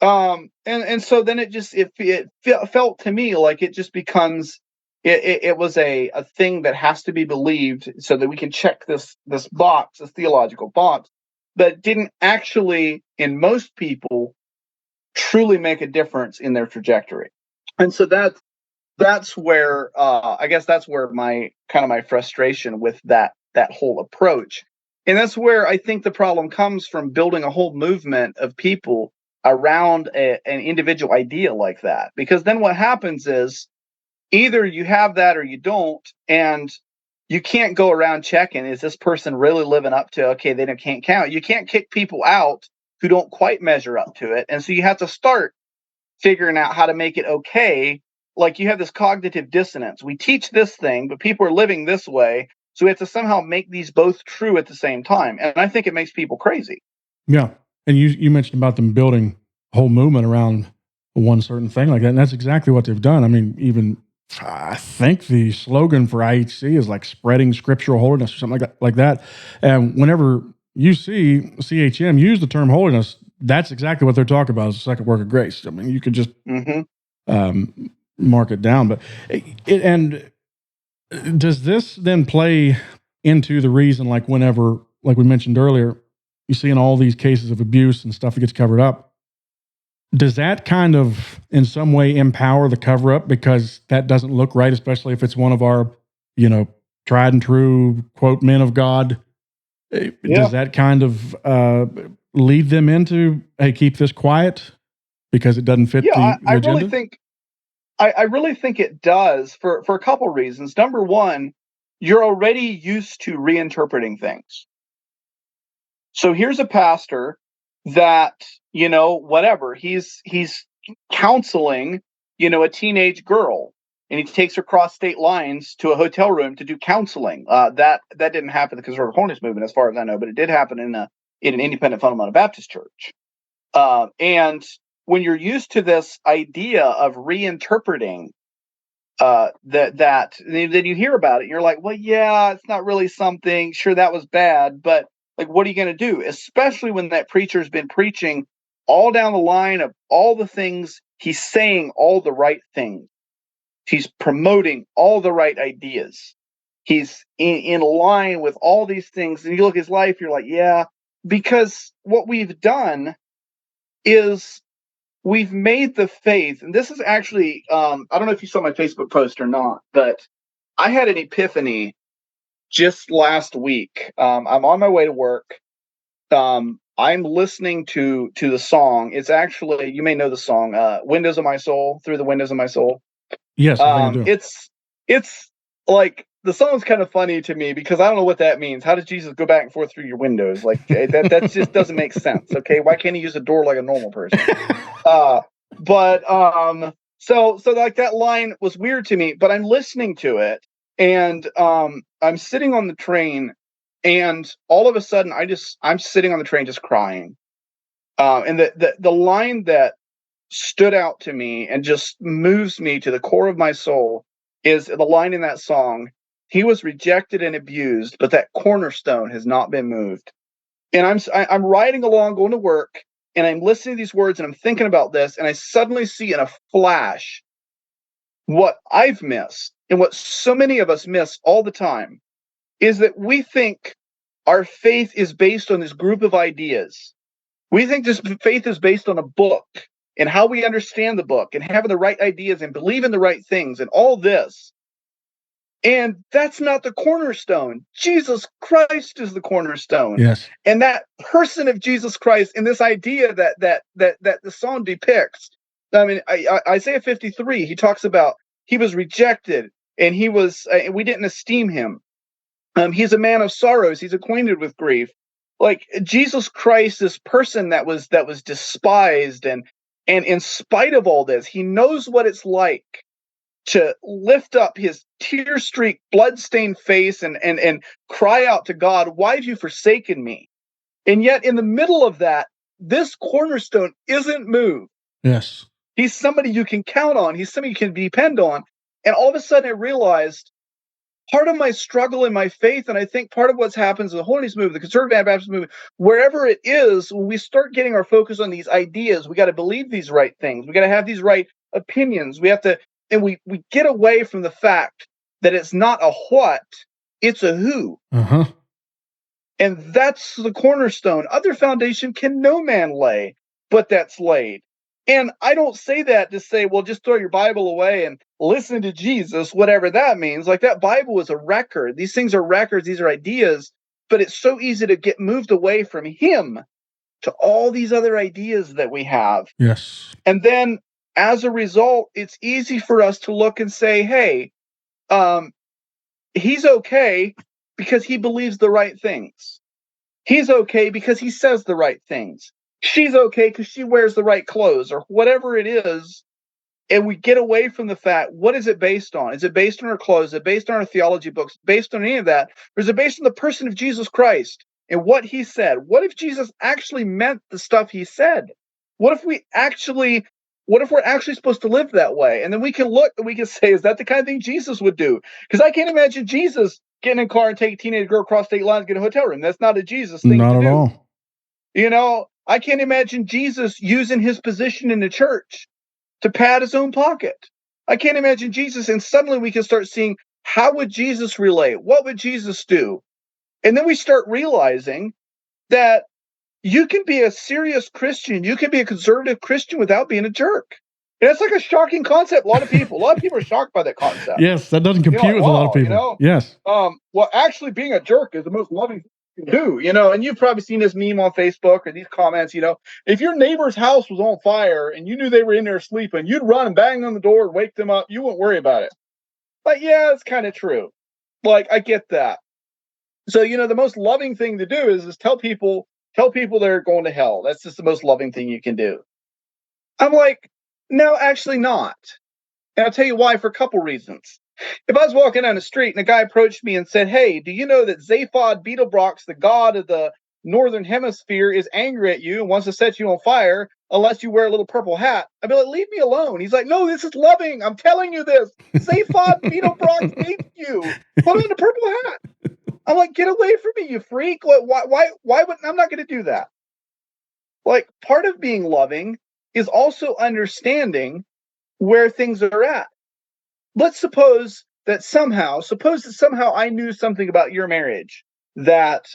And so then it felt to me like it just becomes it was a thing that has to be believed so that we can check this box, this theological box, but didn't actually, in most people, truly make a difference in their trajectory. And so that's where I guess that's where my frustration with that whole approach, and that's where I think the problem comes from building a whole movement of people around an individual idea like that. Because then what happens is either you have that or you don't, and you can't go around checking, is this person really living up to, okay, they can't count. You can't kick people out who don't quite measure up to it, and so you have to start figuring out how to make it okay. Like, you have this cognitive dissonance. We teach this thing, but people are living this way, so we have to somehow make these both true at the same time. And I think it makes people crazy. Yeah. And you mentioned about them building a whole movement around one certain thing like that. And that's exactly what they've done. I mean, even I think the slogan for IHC is like spreading scriptural holiness or something like that. And whenever you see CHM use the term holiness, that's exactly what they're talking about, is the second work of grace. I mean, you could just mark it down. But and does this then play into the reason, like whenever, like we mentioned earlier, you see in all these cases of abuse and stuff that gets covered up, does that kind of in some way empower the cover up because that doesn't look right, especially if it's one of our, tried and true, quote, men of God? Yeah. Does that kind of lead them into, hey, keep this quiet because it doesn't fit the agenda? I really think it does for a couple reasons. Number one, you're already used to reinterpreting things. So here's a pastor that, whatever, he's counseling, a teenage girl, and he takes her across state lines to a hotel room to do counseling. That didn't happen in the conservative holiness movement, as far as I know, but it did happen in an independent fundamental Baptist church. And when you're used to this idea of reinterpreting then you hear about it, and you're like, well, yeah, it's not really something. Sure, that was bad, but like, what are you going to do? Especially when that preacher's been preaching all down the line of all the things, he's saying all the right things, he's promoting all the right ideas, he's in line with all these things, and you look at his life, you're like, yeah, because what we've done is we've made the faith, and this is actually, I don't know if you saw my Facebook post or not, but I had an epiphany just last week. I'm on my way to work. I'm listening to the song. It's actually, you may know the song, Windows of My Soul, Through the Windows of My Soul. Yes, I think I do. It's like, the song's kind of funny to me because I don't know what that means. How does Jesus go back and forth through your windows? Like, that just doesn't make sense. Okay, why can't he use a door like a normal person? So like, that line was weird to me, but I'm listening to it, and I'm sitting on the train, and all of a sudden I'm sitting on the train just crying. And the line that stood out to me and just moves me to the core of my soul is the line in that song: he was rejected and abused, but that cornerstone has not been moved. And I'm riding along going to work, and I'm listening to these words, and I'm thinking about this, and I suddenly see in a flash what I've missed, and what so many of us miss all the time, is that we think our faith is based on this group of ideas. We think this faith is based on a book and how we understand the book and having the right ideas and believing the right things and all this. And that's not the cornerstone. Jesus Christ is the cornerstone. Yes. And that person of Jesus Christ, and this idea that the song depicts. I mean, Isaiah 53, he talks about he was rejected, and we didn't esteem him. He's a man of sorrows. He's acquainted with grief. Like, Jesus Christ, this person that was despised, and in spite of all this, he knows what it's like to lift up his tear-streaked, blood-stained face and cry out to God, why have you forsaken me? And yet, in the middle of that, this cornerstone isn't moved. Yes. He's somebody you can count on. He's somebody you can depend on. And all of a sudden, I realized part of my struggle in my faith, and I think part of what's happens in the Holiness movement, the Conservative Anabaptist movement, wherever it is, when we start getting our focus on these ideas, we got to believe these right things. We got to have these right opinions. We have to, and we get away from the fact that it's not a what, it's a who. Uh-huh. And that's the cornerstone. Other foundation can no man lay, but that's laid. And I don't say that to say, well, just throw your Bible away and listen to Jesus, whatever that means. Like, that Bible is a record. These things are records. These are ideas. But it's so easy to get moved away from him to all these other ideas that we have. Yes. And then as a result, it's easy for us to look and say, hey, he's okay because he believes the right things. He's okay because he says the right things. She's okay because she wears the right clothes, or whatever it is. And we get away from the fact, what is it based on? Is it based on our clothes? Is it based on our theology books? Based on any of that? Or is it based on the person of Jesus Christ and what he said? What if Jesus actually meant the stuff he said? What if we're actually supposed to live that way? And then we can look and we can say, is that the kind of thing Jesus would do? Because I can't imagine Jesus getting in a car and taking a teenage girl across state lines, get a hotel room. That's not a Jesus thing Not to at do. all. You know, I can't imagine Jesus using his position in the church to pad his own pocket. I can't imagine Jesus, and suddenly we can start seeing, how would Jesus relate? What would Jesus do? And then we start realizing that you can be a serious Christian, you can be a conservative Christian without being a jerk. And that's like a shocking concept. A lot of people are shocked by that concept. Yes, that doesn't compute like, with a lot of wow, people. Yes. Well, actually being a jerk is the most loving thing you can do, and you've probably seen this meme on Facebook or these comments, if your neighbor's house was on fire and you knew they were in there sleeping, you'd run and bang on the door and wake them up. You wouldn't worry about it. But yeah, it's kind of true. Like, I get that. So, the most loving thing to do is tell people they're going to hell. That's just the most loving thing you can do. I'm like, no, actually not. And I'll tell you why, for a couple reasons. If I was walking down the street and a guy approached me and said, hey, do you know that Zaphod Beetlebrox, the god of the northern hemisphere, is angry at you and wants to set you on fire unless you wear a little purple hat? I'd be like, leave me alone. He's like, no, this is loving. I'm telling you this. Zaphod Beetlebrox hates you. Put on the purple hat. I'm like, get away from me, you freak. Why would I'm not going to do that? Like, part of being loving is also understanding where things are at. Let's suppose that somehow I knew something about your marriage that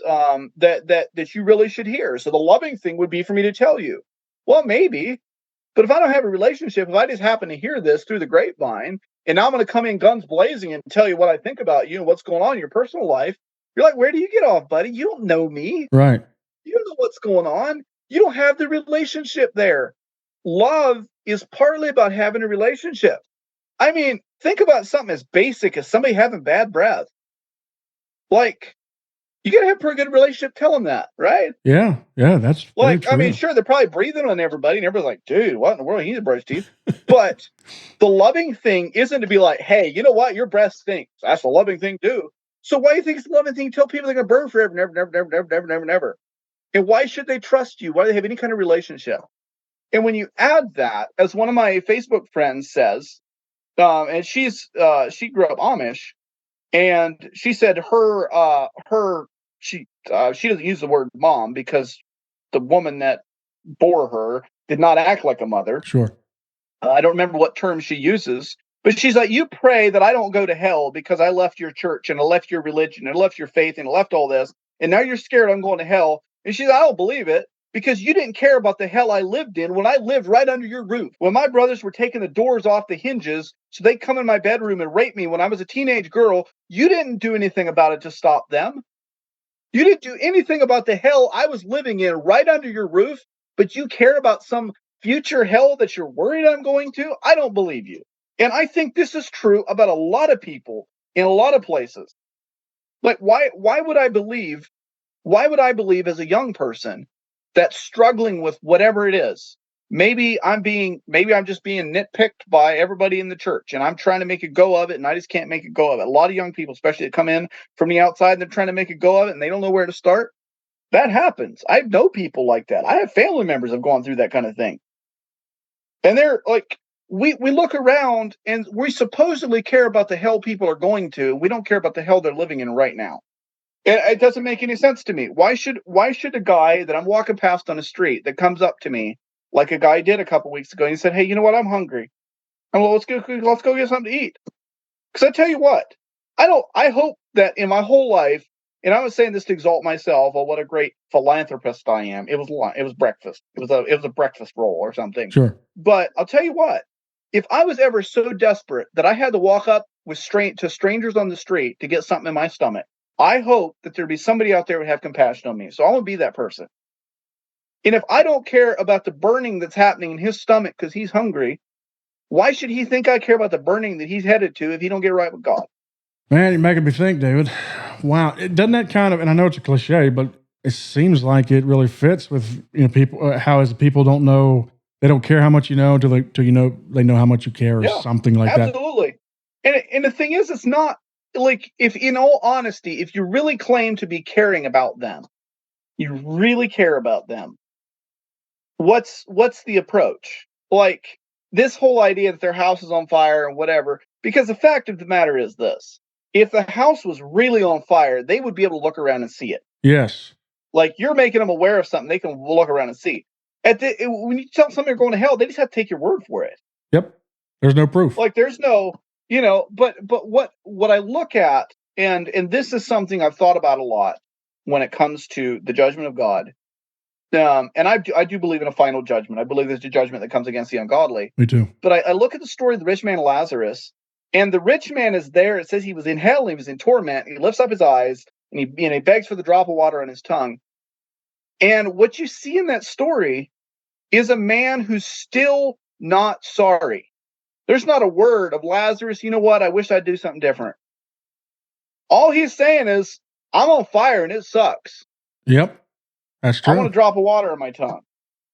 you really should hear. So the loving thing would be for me to tell you. Well, maybe, but if I don't have a relationship, if I just happen to hear this through the grapevine, and now I'm going to come in guns blazing and tell you what I think about you and what's going on in your personal life, you're like, where do you get off, buddy? You don't know me. Right. You don't know what's going on. You don't have the relationship there. Love is partly about having a relationship. I mean, think about something as basic as somebody having bad breath. Like, you gotta have a pretty good relationship. Tell them that, right? Yeah, that's like. very I mean, true. sure, they're probably breathing on everybody, and everybody's like, "Dude, what in the world? He needs to brush his teeth." But the loving thing isn't to be like, "Hey, you know what? Your breath stinks." That's the loving thing to do. So why do you think it's the loving thing to tell people they're gonna burn forever, never? And why should they trust you? Why do they have any kind of relationship? And when you add that, as one of my Facebook friends says, and she grew up Amish, and she said she doesn't use the word mom because the woman that bore her did not act like a mother. Sure. I don't remember what term she uses, but she's like, you pray that I don't go to hell because I left your church and I left your religion and I left your faith and I left all this, and now you're scared I'm going to hell. And she's like, I don't believe it, because you didn't care about the hell I lived in when I lived right under your roof. When my brothers were taking the doors off the hinges so they come in my bedroom and rape me when I was a teenage girl, you didn't do anything about it to stop them. You didn't do anything about the hell I was living in right under your roof, but you care about some future hell that you're worried I'm going to? I don't believe you. And I think this is true about a lot of people in a lot of places. Like, why would I believe as a young person that's struggling with whatever it is? Maybe I'm just being nitpicked by everybody in the church, and I'm trying to make a go of it, and I just can't make a go of it. A lot of young people, especially that come in from the outside, and they're trying to make a go of it, and they don't know where to start. That happens. I know people like that. I have family members have gone through that kind of thing. And they're like, we look around and we supposedly care about the hell people are going to. We don't care about the hell they're living in right now. It doesn't make any sense to me. Why should a guy that I'm walking past on the street that comes up to me, like a guy did a couple weeks ago, and he said, "Hey, you know what? I'm hungry. And well, let's go get something to eat." Because I tell you what, I hope that in my whole life, and I'm not saying this to exalt myself or what a great philanthropist I am. It was breakfast. It was a breakfast roll or something. Sure. But I'll tell you what, if I was ever so desperate that I had to walk up to strangers on the street to get something in my stomach, I hope that there'd be somebody out there who would have compassion on me. So I'm gonna be that person. And if I don't care about the burning that's happening in his stomach because he's hungry, why should he think I care about the burning that he's headed to if he don't get right with God? Man, you're making me think, David. Wow, doesn't that kind of? And I know it's a cliche, but it seems like it really fits with people. How as people don't know, they don't care how much you know until they know how much you care, or something like that. Absolutely. And the thing is, it's not like, if in all honesty, if you really claim to be caring about them, you really care about them. What's the approach? Like this whole idea that their house is on fire and whatever. Because the fact of the matter is this. If the house was really on fire, they would be able to look around and see it. Yes. Like you're making them aware of something, they can look around and see. When you tell somebody they're going to hell, they just have to take your word for it. Yep. There's no proof. Like there's no, but what I look at, and this is something I've thought about a lot when it comes to the judgment of God. And I do believe in a final judgment. I believe there's a judgment that comes against the ungodly. Me too. But I look at the story of the rich man Lazarus, and the rich man is there. It says he was in hell, and he was in torment. And he lifts up his eyes, and he begs for the drop of water on his tongue. And what you see in that story is a man who's still not sorry. There's not a word of Lazarus, you know what, I wish I'd do something different. All he's saying is, I'm on fire and it sucks. Yep. That's true. I want a drop of water on my tongue.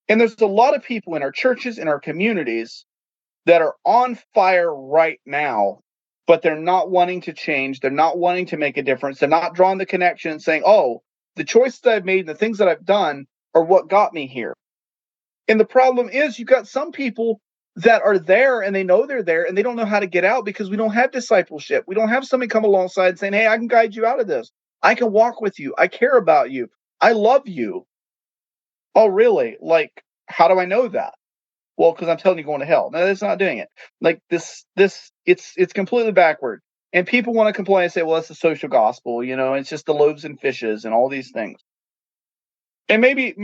And there's a lot of people in our churches, in our communities, that are on fire right now, but they're not wanting to change. They're not wanting to make a difference. They're not drawing the connection and saying, oh, the choices I've made and the things that I've done are what got me here. And the problem is you've got some people that are there and they know they're there and they don't know how to get out because we don't have discipleship. We don't have somebody come alongside saying, hey, I can guide you out of this. I can walk with you. I care about you. I love you. Oh, really? Like, how do I know that? Well, because I'm telling you going to hell. No, that's not doing it. Like it's completely backward. And people want to complain and say, well, it's the social gospel, it's just the loaves and fishes and all these things. And maybe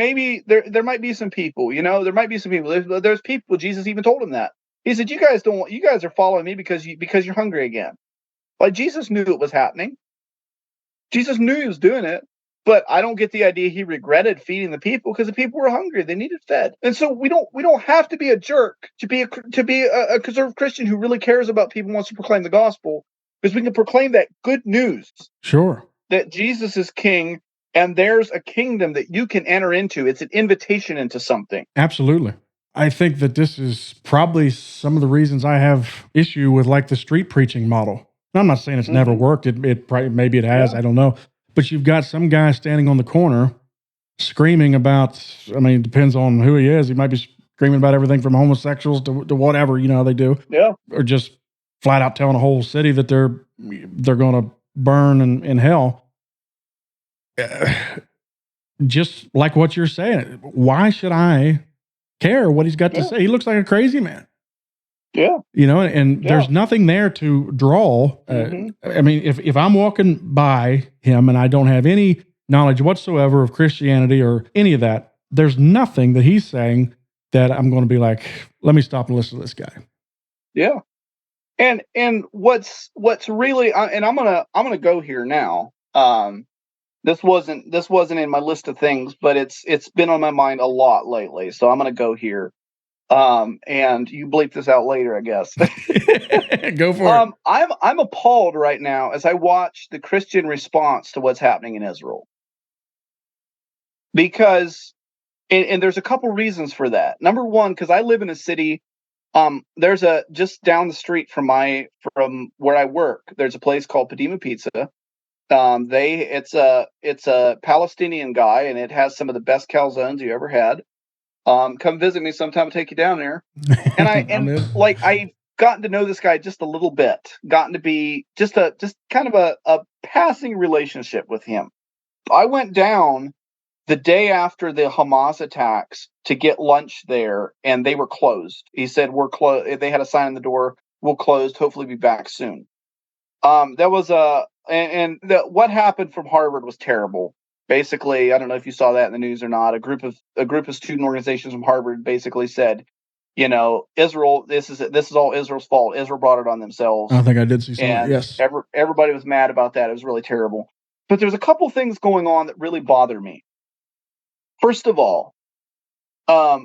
there might be some people, there might be some people. There's people, Jesus even told them that. He said, you guys are following me because you're hungry again. Like Jesus knew it was happening. Jesus knew he was doing it. But I don't get the idea he regretted feeding the people because the people were hungry. They needed fed. And so we don't have to be a jerk to be a conservative Christian who really cares about people and wants to proclaim the gospel, because we can proclaim that good news. Sure. That Jesus is king and there's a kingdom that you can enter into. It's an invitation into something. Absolutely. I think that this is probably some of the reasons I have issue with like the street preaching model. And I'm not saying it's never worked. It probably, maybe it has. Yeah. I don't know. But you've got some guy standing on the corner screaming about, it depends on who he is. He might be screaming about everything from homosexuals to whatever, they do. Yeah. Or just flat out telling a whole city that they're going to burn in hell. Just like what you're saying. Why should I care what he's got to say? He looks like a crazy man. Yeah. There's nothing there to draw. If I'm walking by him and I don't have any knowledge whatsoever of Christianity or any of that, there's nothing that he's saying that I'm going to be like, let me stop and listen to this guy. Yeah. And what's really, and I'm going to go here now. This wasn't in my list of things, but it's been on my mind a lot lately. So I'm going to go here. And you bleep this out later, I guess. Go for it. I'm appalled right now as I watch the Christian response to what's happening in Israel. Because, and there's a couple reasons for that. Number one, because I live in a city, there's just down the street from where I work, there's a place called Padima Pizza. It's a Palestinian guy, and it has some of the best calzones you ever had. Come visit me sometime. I'll take you down there. And I've gotten to know this guy just a little bit. Gotten to be just kind of a passing relationship with him. I went down the day after the Hamas attacks to get lunch there, and they were closed. He said, "We're closed." They had a sign on the door, "We'll close. Hopefully, be back soon." That was what happened from Harvard was terrible. Basically, I don't know if you saw that in the news or not. A group of student organizations from Harvard basically said, Israel, this is all Israel's fault. Israel brought it on themselves. I think I did see some of that. Yes. Everybody was mad about that. It was really terrible. But there's a couple things going on that really bother me. First of all, I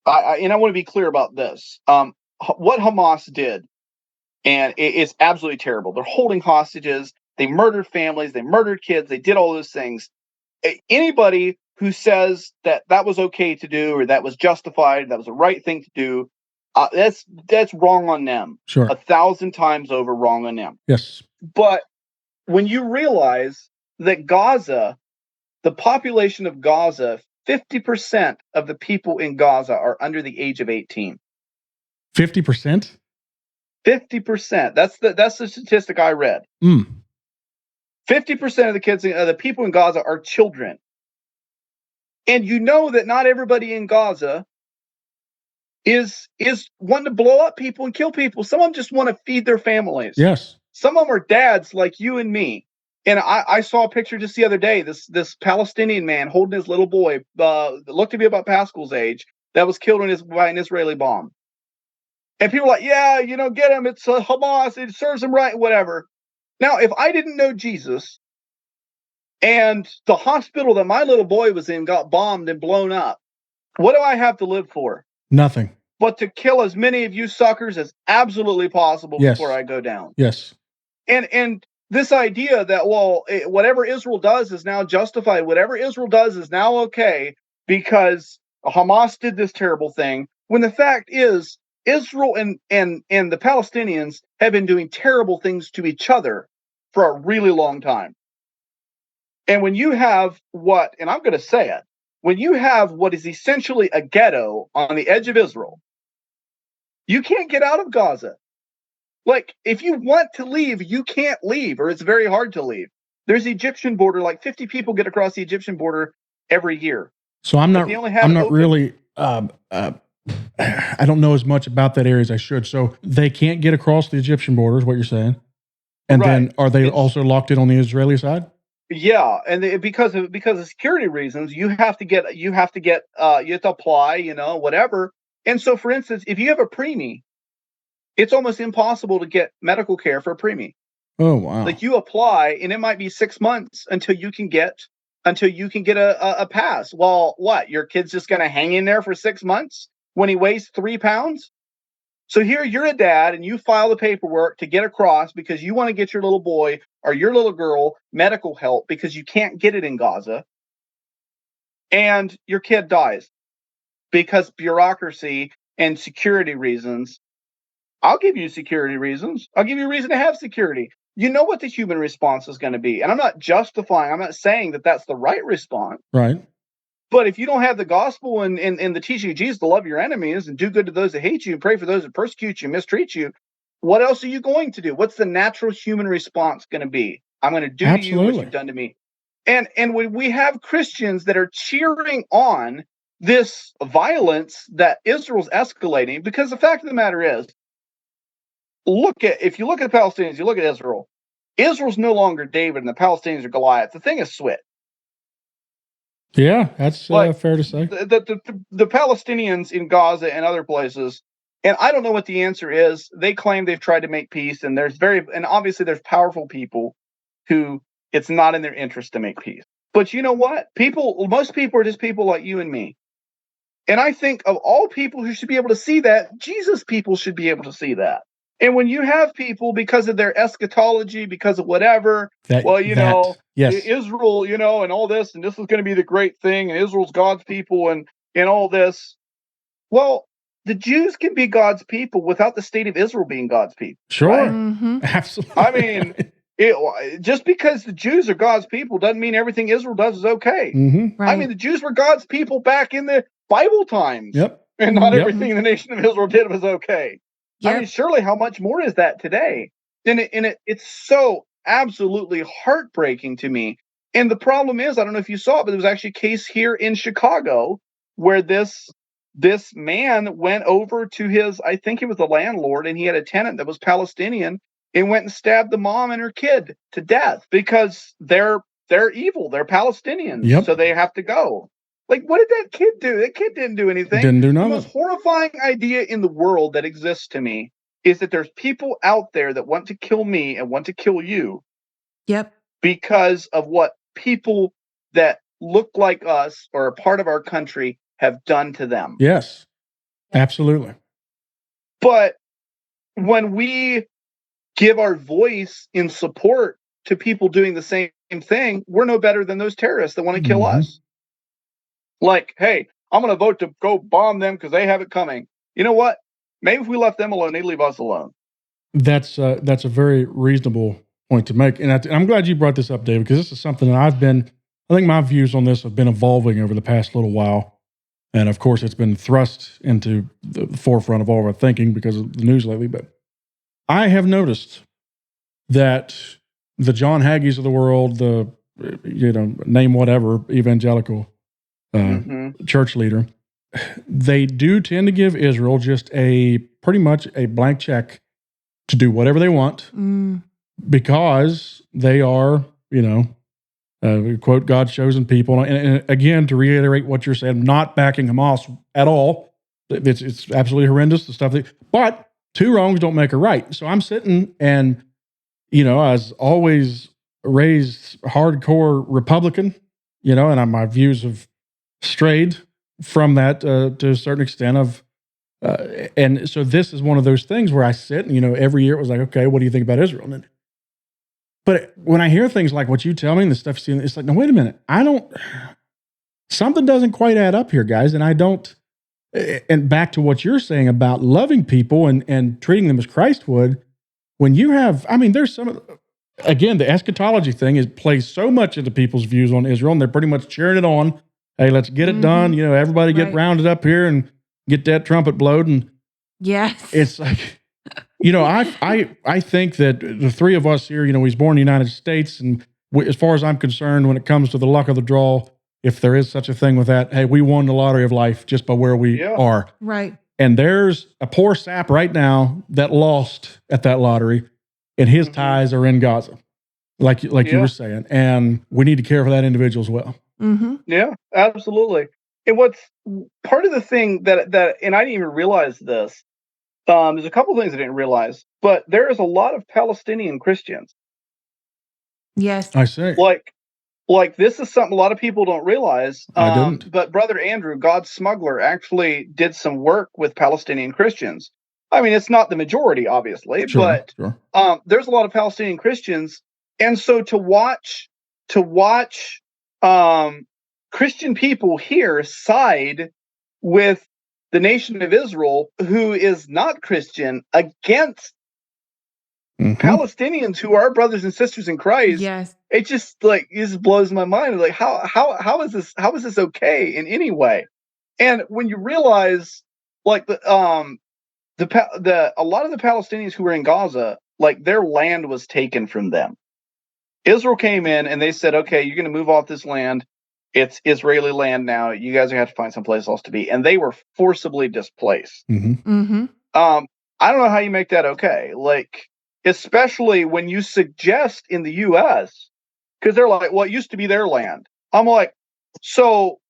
want to be clear about this. What Hamas did, and it's absolutely terrible. They're holding hostages. They murdered families. They murdered kids. They did all those things. Anybody who says that was okay to do, or that was justified, that was the right thing to do, that's wrong on them. Sure. 1,000 times over wrong on them. Yes. But when you realize that Gaza, the population of Gaza, 50% of the people in Gaza are under the age of 18. 50%? 50%. That's the statistic I read. 50% of the kids, the people in Gaza are children. And you know that not everybody in Gaza is wanting to blow up people and kill people. Some of them just want to feed their families. Yes. Some of them are dads like you and me. And I saw a picture just the other day, this Palestinian man holding his little boy, looked to be about Pascal's age, that was killed by an Israeli bomb. And people are like, yeah, get him. It's Hamas. It serves him right, whatever. Now, if I didn't know Jesus and the hospital that my little boy was in got bombed and blown up, what do I have to live for? Nothing. But to kill as many of you suckers as absolutely possible before I go down. Yes. And this idea that, whatever Israel does is now justified. Whatever Israel does is now okay because Hamas did this terrible thing. When the fact is, Israel and the Palestinians have been doing terrible things to each other for a really long time. And when you have and I'm going to say it, when you have what is essentially a ghetto on the edge of Israel, you can't get out of Gaza. Like, if you want to leave, you can't leave, or it's very hard to leave. There's the Egyptian border, like 50 people get across the Egyptian border every year. So I'm not really, I don't know as much about that area as I should. So they can't get across the Egyptian border is what you're saying. And then are they also locked in on the Israeli side? Yeah. And because of security reasons, you have to apply, whatever. And so, for instance, if you have a preemie, it's almost impossible to get medical care for a preemie. Oh, wow. Like, you apply and it might be 6 months until you can get a pass. Well, what? Your kid's just going to hang in there for 6 months when he weighs 3 pounds? So here you're a dad and you file the paperwork to get across because you want to get your little boy or your little girl medical help because you can't get it in Gaza. And your kid dies because bureaucracy and security reasons. I'll give you security reasons. I'll give you a reason to have security. You know what the human response is going to be. And I'm not saying that that's the right response. Right. But if you don't have the gospel and the teaching of Jesus to love your enemies and do good to those that hate you and pray for those that persecute you and mistreat you, what else are you going to do? What's the natural human response going to be? I'm going to do to you what you've done to me. And when we have Christians that are cheering on this violence that Israel's escalating, because the fact of the matter is, if you look at the Palestinians, you look at Israel. Israel's no longer David and the Palestinians are Goliath. The thing is switched. Yeah, that's fair to say. The Palestinians in Gaza and other places, and I don't know what the answer is. They claim they've tried to make peace, and obviously there's powerful people who it's not in their interest to make peace. But you know what? Most people are just people like you and me. And I think of all people who should be able to see that, Jesus people should be able to see that. And when you have people, because of their eschatology, because of whatever, Israel, and all this, and this is going to be the great thing, and Israel's God's people, and all this. Well, the Jews can be God's people without the state of Israel being God's people. Sure. Right? Mm-hmm. Absolutely. I mean, just because the Jews are God's people doesn't mean everything Israel does is okay. Mm-hmm. Right. I mean, the Jews were God's people back in the Bible times. Yep. And not Yep. everything the nation of Israel did was okay. Yep. I mean, surely how much more is that today? And it's so absolutely heartbreaking to me. And the problem is, I don't know if you saw it, but there was actually a case here in Chicago where this man went over to his, I think he was the landlord, and he had a tenant that was Palestinian, and went and stabbed the mom and her kid to death because they're evil. They're Palestinians. Yep. So they have to go. Like, what did that kid do? That kid didn't do anything. Didn't do The nothing. most horrifying idea in the world that exists to me is that there's people out there that want to kill me and want to kill you Yep. because of what people that look like us or are part of our country have done to them. Yes, absolutely. But when we give our voice in support to people doing the same thing, we're no better than those terrorists that want to kill us. Like, hey, I'm going to vote to go bomb them because they have it coming. You know what? Maybe if we left them alone, they'd leave us alone. That's a very reasonable point to make. And I'm glad you brought this up, David, because this is something that I think my views on this have been evolving over the past little while. And of course, it's been thrust into the forefront of all of our thinking because of the news lately. But I have noticed that the John Haggees of the world, name whatever, evangelical church leader, they do tend to give Israel just pretty much a blank check to do whatever they want because they are, quote, God's chosen people. And again, to reiterate what you're saying, not backing Hamas at all. It's absolutely horrendous, the stuff but two wrongs don't make a right. So I'm sitting and, I was always raised hardcore Republican, and my views have strayed from that to a certain extent and so this is one of those things where I sit and, every year it was like, okay, what do you think about Israel? But when I hear things like what you tell me and the stuff you see, it's like, no, wait a minute. Something doesn't quite add up here, guys. And and back to what you're saying about loving people and treating them as Christ would, when you have, there's again, the eschatology thing plays so much into people's views on Israel, and they're pretty much cheering it on. Hey, let's get it done. Everybody get rounded up here and get that trumpet blowed. And yes, it's like, I think that the three of us here, he's born in the United States. And as far as I'm concerned, when it comes to the luck of the draw, if there is such a thing with that, hey, we won the lottery of life just by where we are. Right. And there's a poor sap right now that lost at that lottery, and his ties are in Gaza, like you were saying. And we need to care for that individual as well. Mm-hmm. Yeah, absolutely. And what's part of the thing that and I didn't even realize this. There's a couple things I didn't realize, but there is a lot of Palestinian Christians. Yes, I see. Like this is something a lot of people don't realize. I didn't. But Brother Andrew, God's smuggler, actually did some work with Palestinian Christians. I mean, it's not the majority, obviously, but there's a lot of Palestinian Christians, and so to watch Christian people here side with the nation of Israel, who is not Christian, against Palestinians who are brothers and sisters in Christ. yes, It just blows my mind. Like how is this okay in any way? And when you realize like a lot of the Palestinians who were in Gaza, like their land was taken from them. Israel came in and they said, okay, you're going to move off this land. It's Israeli land now. You guys are going to have to find someplace else to be. And they were forcibly displaced. mm-hmm. I don't know how you make that okay. Like, especially when you suggest in the U.S., because they're like, well, it used to be their land. I'm like, so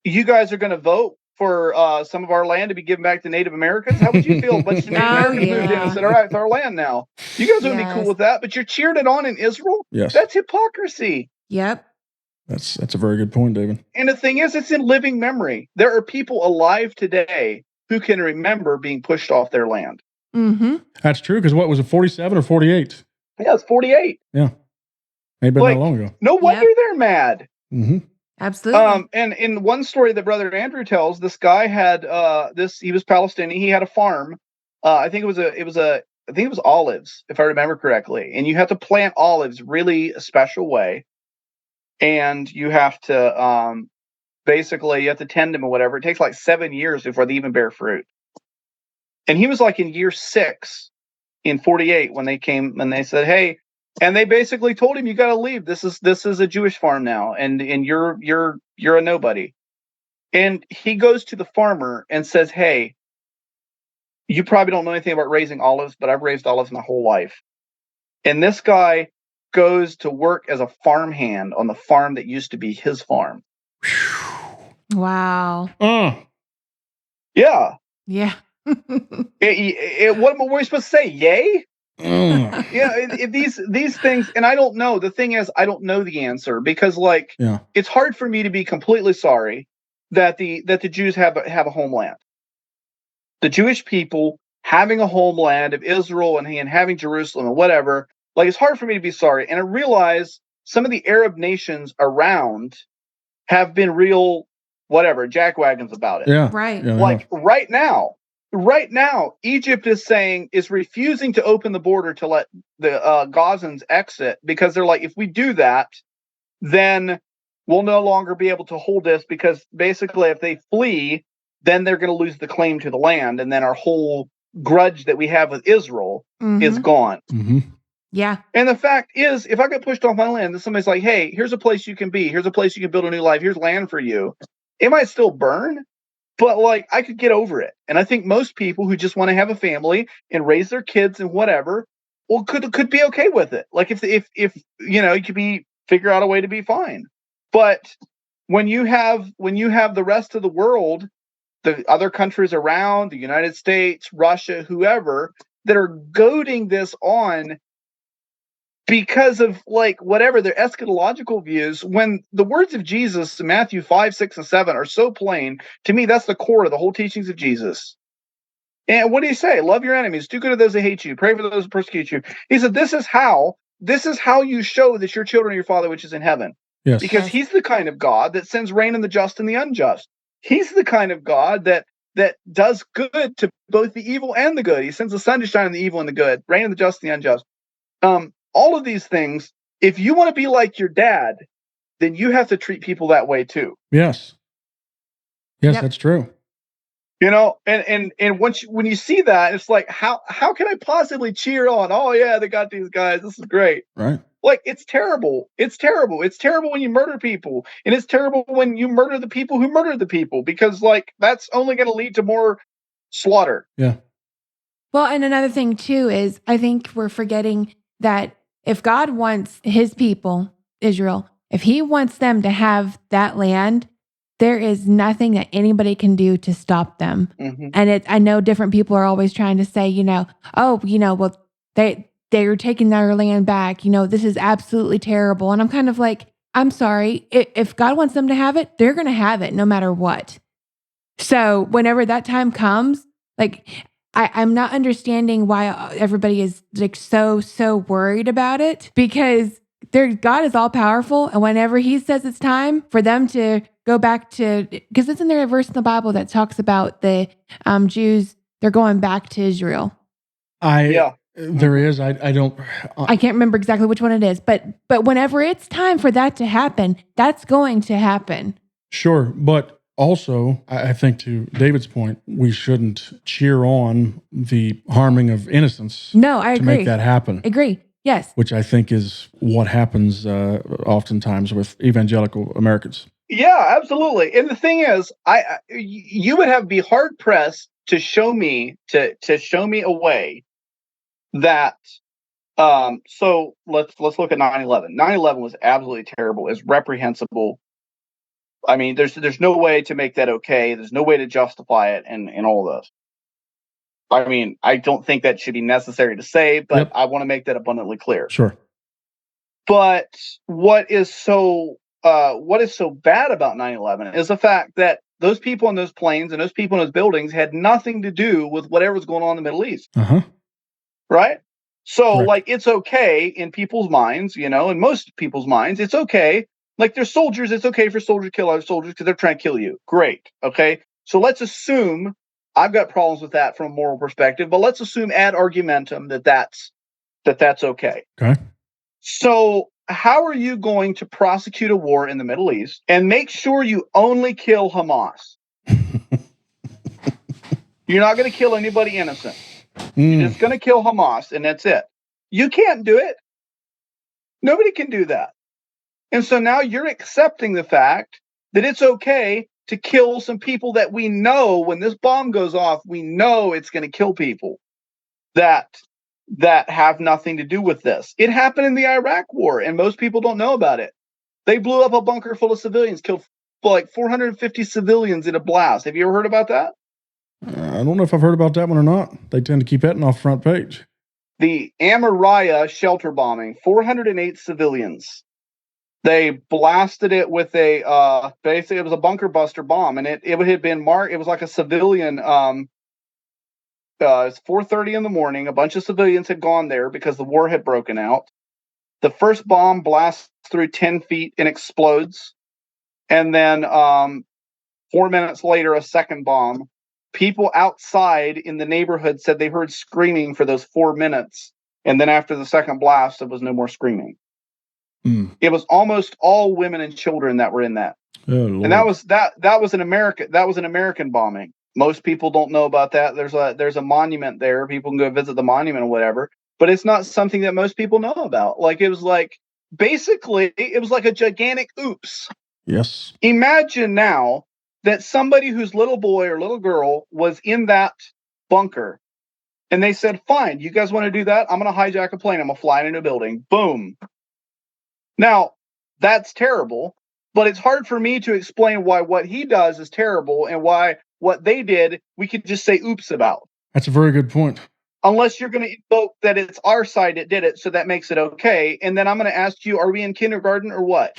you guys are going to vote for some of our land to be given back to Native Americans? How would you feel? A bunch of Native Americans moved in and said, all right, it's our land now. You guys wouldn't be cool with that, but you're cheered it on in Israel? Yes. That's hypocrisy. Yep. That's a very good point, David. And the thing is, it's in living memory. There are people alive today who can remember being pushed off their land. Mm-hmm. That's true, because what was it, 47 or 48? Yeah, it's 48. Yeah. Maybe not long ago. No wonder they're mad. Mm-hmm. Absolutely. And in one story that Brother Andrew tells, this guy had he was Palestinian. He had a farm. I think it was olives, if I remember correctly. And you have to plant olives really a special way. And you have to basically you have to tend them or whatever. It takes like 7 years before they even bear fruit. And he was like in year 6 in 48 when they came and they said, hey, and they basically told him, you got to leave. This is a Jewish farm now. And you're a nobody. And he goes to the farmer and says, hey, you probably don't know anything about raising olives, but I've raised olives my whole life. And this guy goes to work as a farmhand on the farm that used to be his farm. Wow. Yeah. Yeah. What were we supposed to say? Yay? Yeah. These things, and I don't know. The thing is, I don't know the answer because, like, it's hard for me to be completely sorry that the Jews have a homeland. The Jewish people having a homeland of Israel and having Jerusalem and whatever, like, it's hard for me to be sorry. And I realize some of the Arab nations around have been real, whatever, jackwagons about it. Yeah. Right. Yeah, like right now, Egypt is refusing to open the border to let the Gazans exit because they're like, if we do that, then we'll no longer be able to hold this because basically if they flee, then they're going to lose the claim to the land. And then our whole grudge that we have with Israel is gone. Mm-hmm. Yeah. And the fact is, if I get pushed off my land, then somebody's like, hey, here's a place you can be. Here's a place you can build a new life. Here's land for you. It might still burn, but like I could get over it. And I think most people who just want to have a family and raise their kids and whatever, well, could be okay with it. Like if you know, you could figure out a way to be fine. But when you have the rest of the world, the other countries around, the United States, Russia, whoever, that are goading this on because of like whatever their eschatological views, when the words of Jesus in Matthew 5, 6, and 7 are so plain, to me, that's the core of the whole teachings of Jesus. And what do you say? Love your enemies, do good to those that hate you, pray for those who persecute you. He said, this is how you show that you're children of your Father which is in heaven. Yes. Because he's the kind of God that sends rain on the just and the unjust. He's the kind of God that does good to both the evil and the good. He sends the sun to shine on the evil and the good, rain on the just and the unjust. All of these things, if you want to be like your dad, then you have to treat people that way too. Yes. Yes, Yep. That's true. You know, and when you see that, it's like, how can I possibly cheer on? Oh yeah, they got these guys. This is great. Right. Like, it's terrible. It's terrible. It's terrible when you murder people, and it's terrible when you murder the people who murdered the people, because like that's only going to lead to more slaughter. Yeah. Well, and another thing too is I think we're forgetting that if God wants his people, Israel, if he wants them to have that land, there is nothing that anybody can do to stop them. Mm-hmm. And I know different people are always trying to say, well, they're taking their land back. This is absolutely terrible. And I'm kind of like, I'm sorry. If God wants them to have it, they're going to have it no matter what. So whenever that time comes, like, I'm not understanding why everybody is like so worried about it, because God is all powerful. And whenever he says it's time for them to go back to, because isn't there a verse in the Bible that talks about the Jews, they're going back to Israel? There is. I don't. I can't remember exactly which one it is, but whenever it's time for that to happen, that's going to happen. Sure. But also, I think to David's point, we shouldn't cheer on the harming of innocents. No, I agree. To make that happen. Agree. Yes. Which I think is what happens oftentimes with evangelical Americans. Yeah, absolutely. And the thing is, you would be hard pressed to show me a way that. So let's look at 9/11. 9/11 was absolutely terrible. It's reprehensible. I mean, there's no way to make that okay. There's no way to justify it and all of this. I mean, I don't think that should be necessary to say, but Yep. I want to make that abundantly clear. Sure. But what is so bad about 9/11 is the fact that those people in those planes and those people in those buildings had nothing to do with whatever was going on in the Middle East. Uh-huh. Right? So, Correct. like, it's okay in people's minds, in most people's minds, it's okay. Like, they're soldiers, it's okay for soldiers to kill other soldiers because they're trying to kill you. Great. Okay? So let's assume, I've got problems with that from a moral perspective, but let's assume ad argumentum that's okay. Okay. So how are you going to prosecute a war in the Middle East and make sure you only kill Hamas? You're not going to kill anybody innocent. You're just going to kill Hamas, and that's it. You can't do it. Nobody can do that. And so now you're accepting the fact that it's okay to kill some people that we know when this bomb goes off, we know it's going to kill people that have nothing to do with this. It happened in the Iraq war, and most people don't know about it. They blew up a bunker full of civilians, killed like 450 civilians in a blast. Have you ever heard about that? I don't know if I've heard about that one or not. They tend to keep that off front page. The Amariah shelter bombing, 408 civilians. They blasted it with a basically it was a bunker buster bomb, and it had been marked. It was like a civilian. It's 4:30 in the morning. A bunch of civilians had gone there because the war had broken out. The first bomb blasts through 10 feet and explodes, and then 4 minutes later, a second bomb. People outside in the neighborhood said they heard screaming for those 4 minutes, and then after the second blast, there was no more screaming. It was almost all women and children that were in that. Oh, and that was an American bombing. Most people don't know about that. There's a monument there. People can go visit the monument or whatever, but it's not something that most people know about. Like it was like a gigantic oops. Yes. Imagine now that somebody whose little boy or little girl was in that bunker, and they said, "Fine, you guys want to do that? I'm going to hijack a plane. I'm going to fly into a building." Boom. Now, that's terrible, but it's hard for me to explain why what he does is terrible and why what they did, we could just say oops about. That's a very good point. Unless you're going to invoke that it's our side that did it, so that makes it okay. And then I'm going to ask you, are we in kindergarten or what?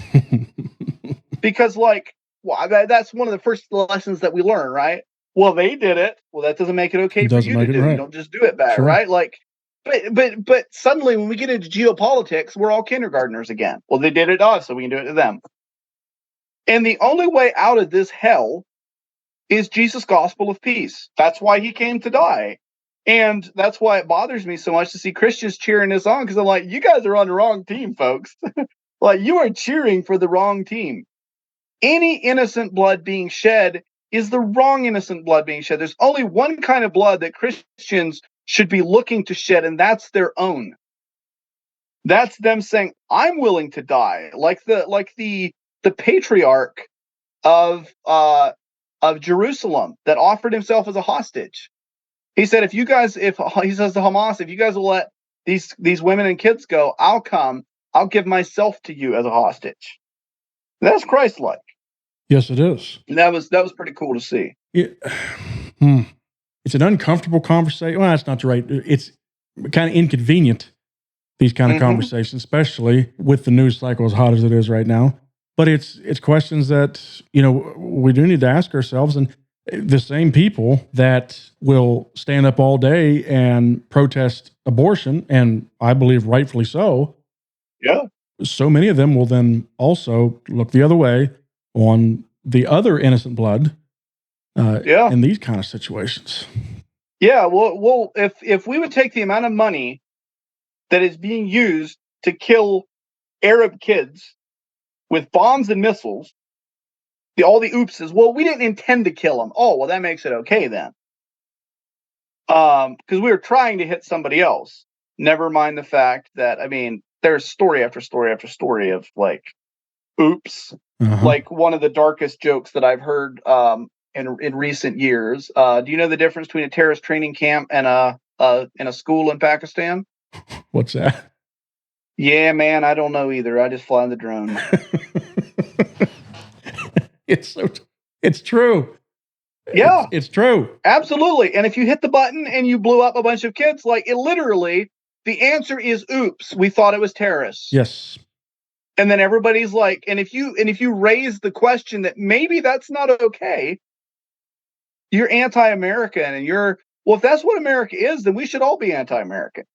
Because, that's one of the first lessons that we learn, right? Well, they did it. Well, that doesn't make it okay for you to do. Right. You don't just do it back, sure. Right? But suddenly when we get into geopolitics, we're all kindergartners again. Well, they did it to us, so we can do it to them. And the only way out of this hell is Jesus' gospel of peace. That's why he came to die. And that's why it bothers me so much to see Christians cheering this on, because I'm like, you guys are on the wrong team, folks. Like, you are cheering for the wrong team. Any innocent blood being shed is the wrong innocent blood being shed. There's only one kind of blood that Christians should be looking to shed, and that's their own. That's them saying, I'm willing to die, like the patriarch of Jerusalem that offered himself as a hostage. He said, if he says to Hamas, if you guys will let these women and kids go, I'll give myself to you as a hostage. That's Christ-like. Yes, it is. And that was pretty cool to see. It's an uncomfortable conversation. Well, that's not right. It's kind of inconvenient, these kind of conversations, especially with the news cycle as hot as it is right now. But it's questions that, we do need to ask ourselves. And the same people that will stand up all day and protest abortion, and I believe rightfully so. Yeah. So many of them will then also look the other way on the other innocent blood in these kind of situations. Yeah, well, if we would take the amount of money that is being used to kill Arab kids with bombs and missiles, all the oopses, well, we didn't intend to kill them. Oh, well, that makes it okay then. Because we were trying to hit somebody else. Never mind the fact that, there's story after story after story of oops. Like one of the darkest jokes that I've heard in recent years. Do you know the difference between a terrorist training camp and a school in Pakistan? What's that? Yeah, man, I don't know either. I just fly the drone. It's true. Yeah, it's true. Absolutely. And if you hit the button and you blew up a bunch of kids, the answer is oops. We thought it was terrorists. Yes. And then everybody's like, and if you raise the question that maybe that's not okay, you're anti-American, and if that's what America is, then we should all be anti-American.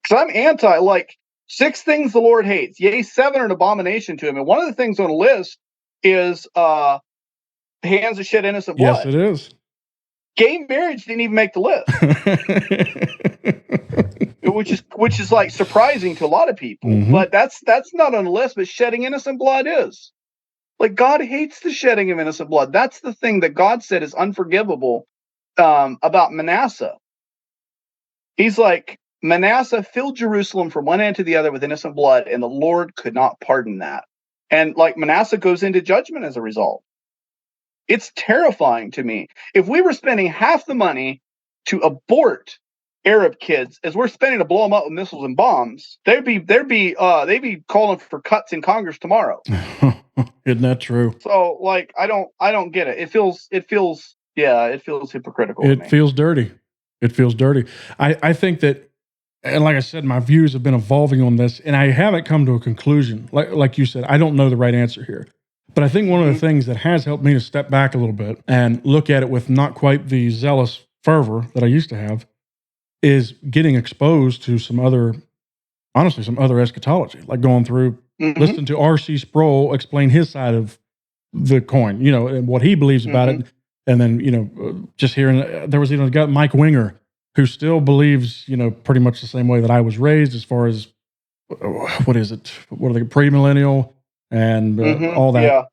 Because I'm anti, 6 things the Lord hates. Yea, 7 are an abomination to him. And one of the things on the list is hands that shed innocent blood. Yes, it is. Gay marriage didn't even make the list. which is like surprising to a lot of people. Mhm. But that's not on the list. But shedding innocent blood is. Like, God hates the shedding of innocent blood. That's the thing that God said is unforgivable about Manasseh. He's like, Manasseh filled Jerusalem from one end to the other with innocent blood, and the Lord could not pardon that. And like Manasseh goes into judgment as a result. It's terrifying to me. If we were spending half the money to abort Arab kids as we're spending to blow them up with missiles and bombs, they'd be calling for cuts in Congress tomorrow. Isn't that true? So like I don't get it. It feels hypocritical to It me. feels dirty. It feels dirty. I think that, and like I said, my views have been evolving on this, and I haven't come to a conclusion. Like you said, I don't know the right answer here. But I think one of the things that has helped me to step back a little bit and look at it with not quite the zealous fervor that I used to have is getting exposed to some other eschatology, like going through, listening to R.C. Sproul explain his side of the coin, and what he believes about it. And then, just hearing, there was even a guy, Mike Winger, who still believes, pretty much the same way that I was raised as far as, what is it? What are they, premillennial and all that. Yeah.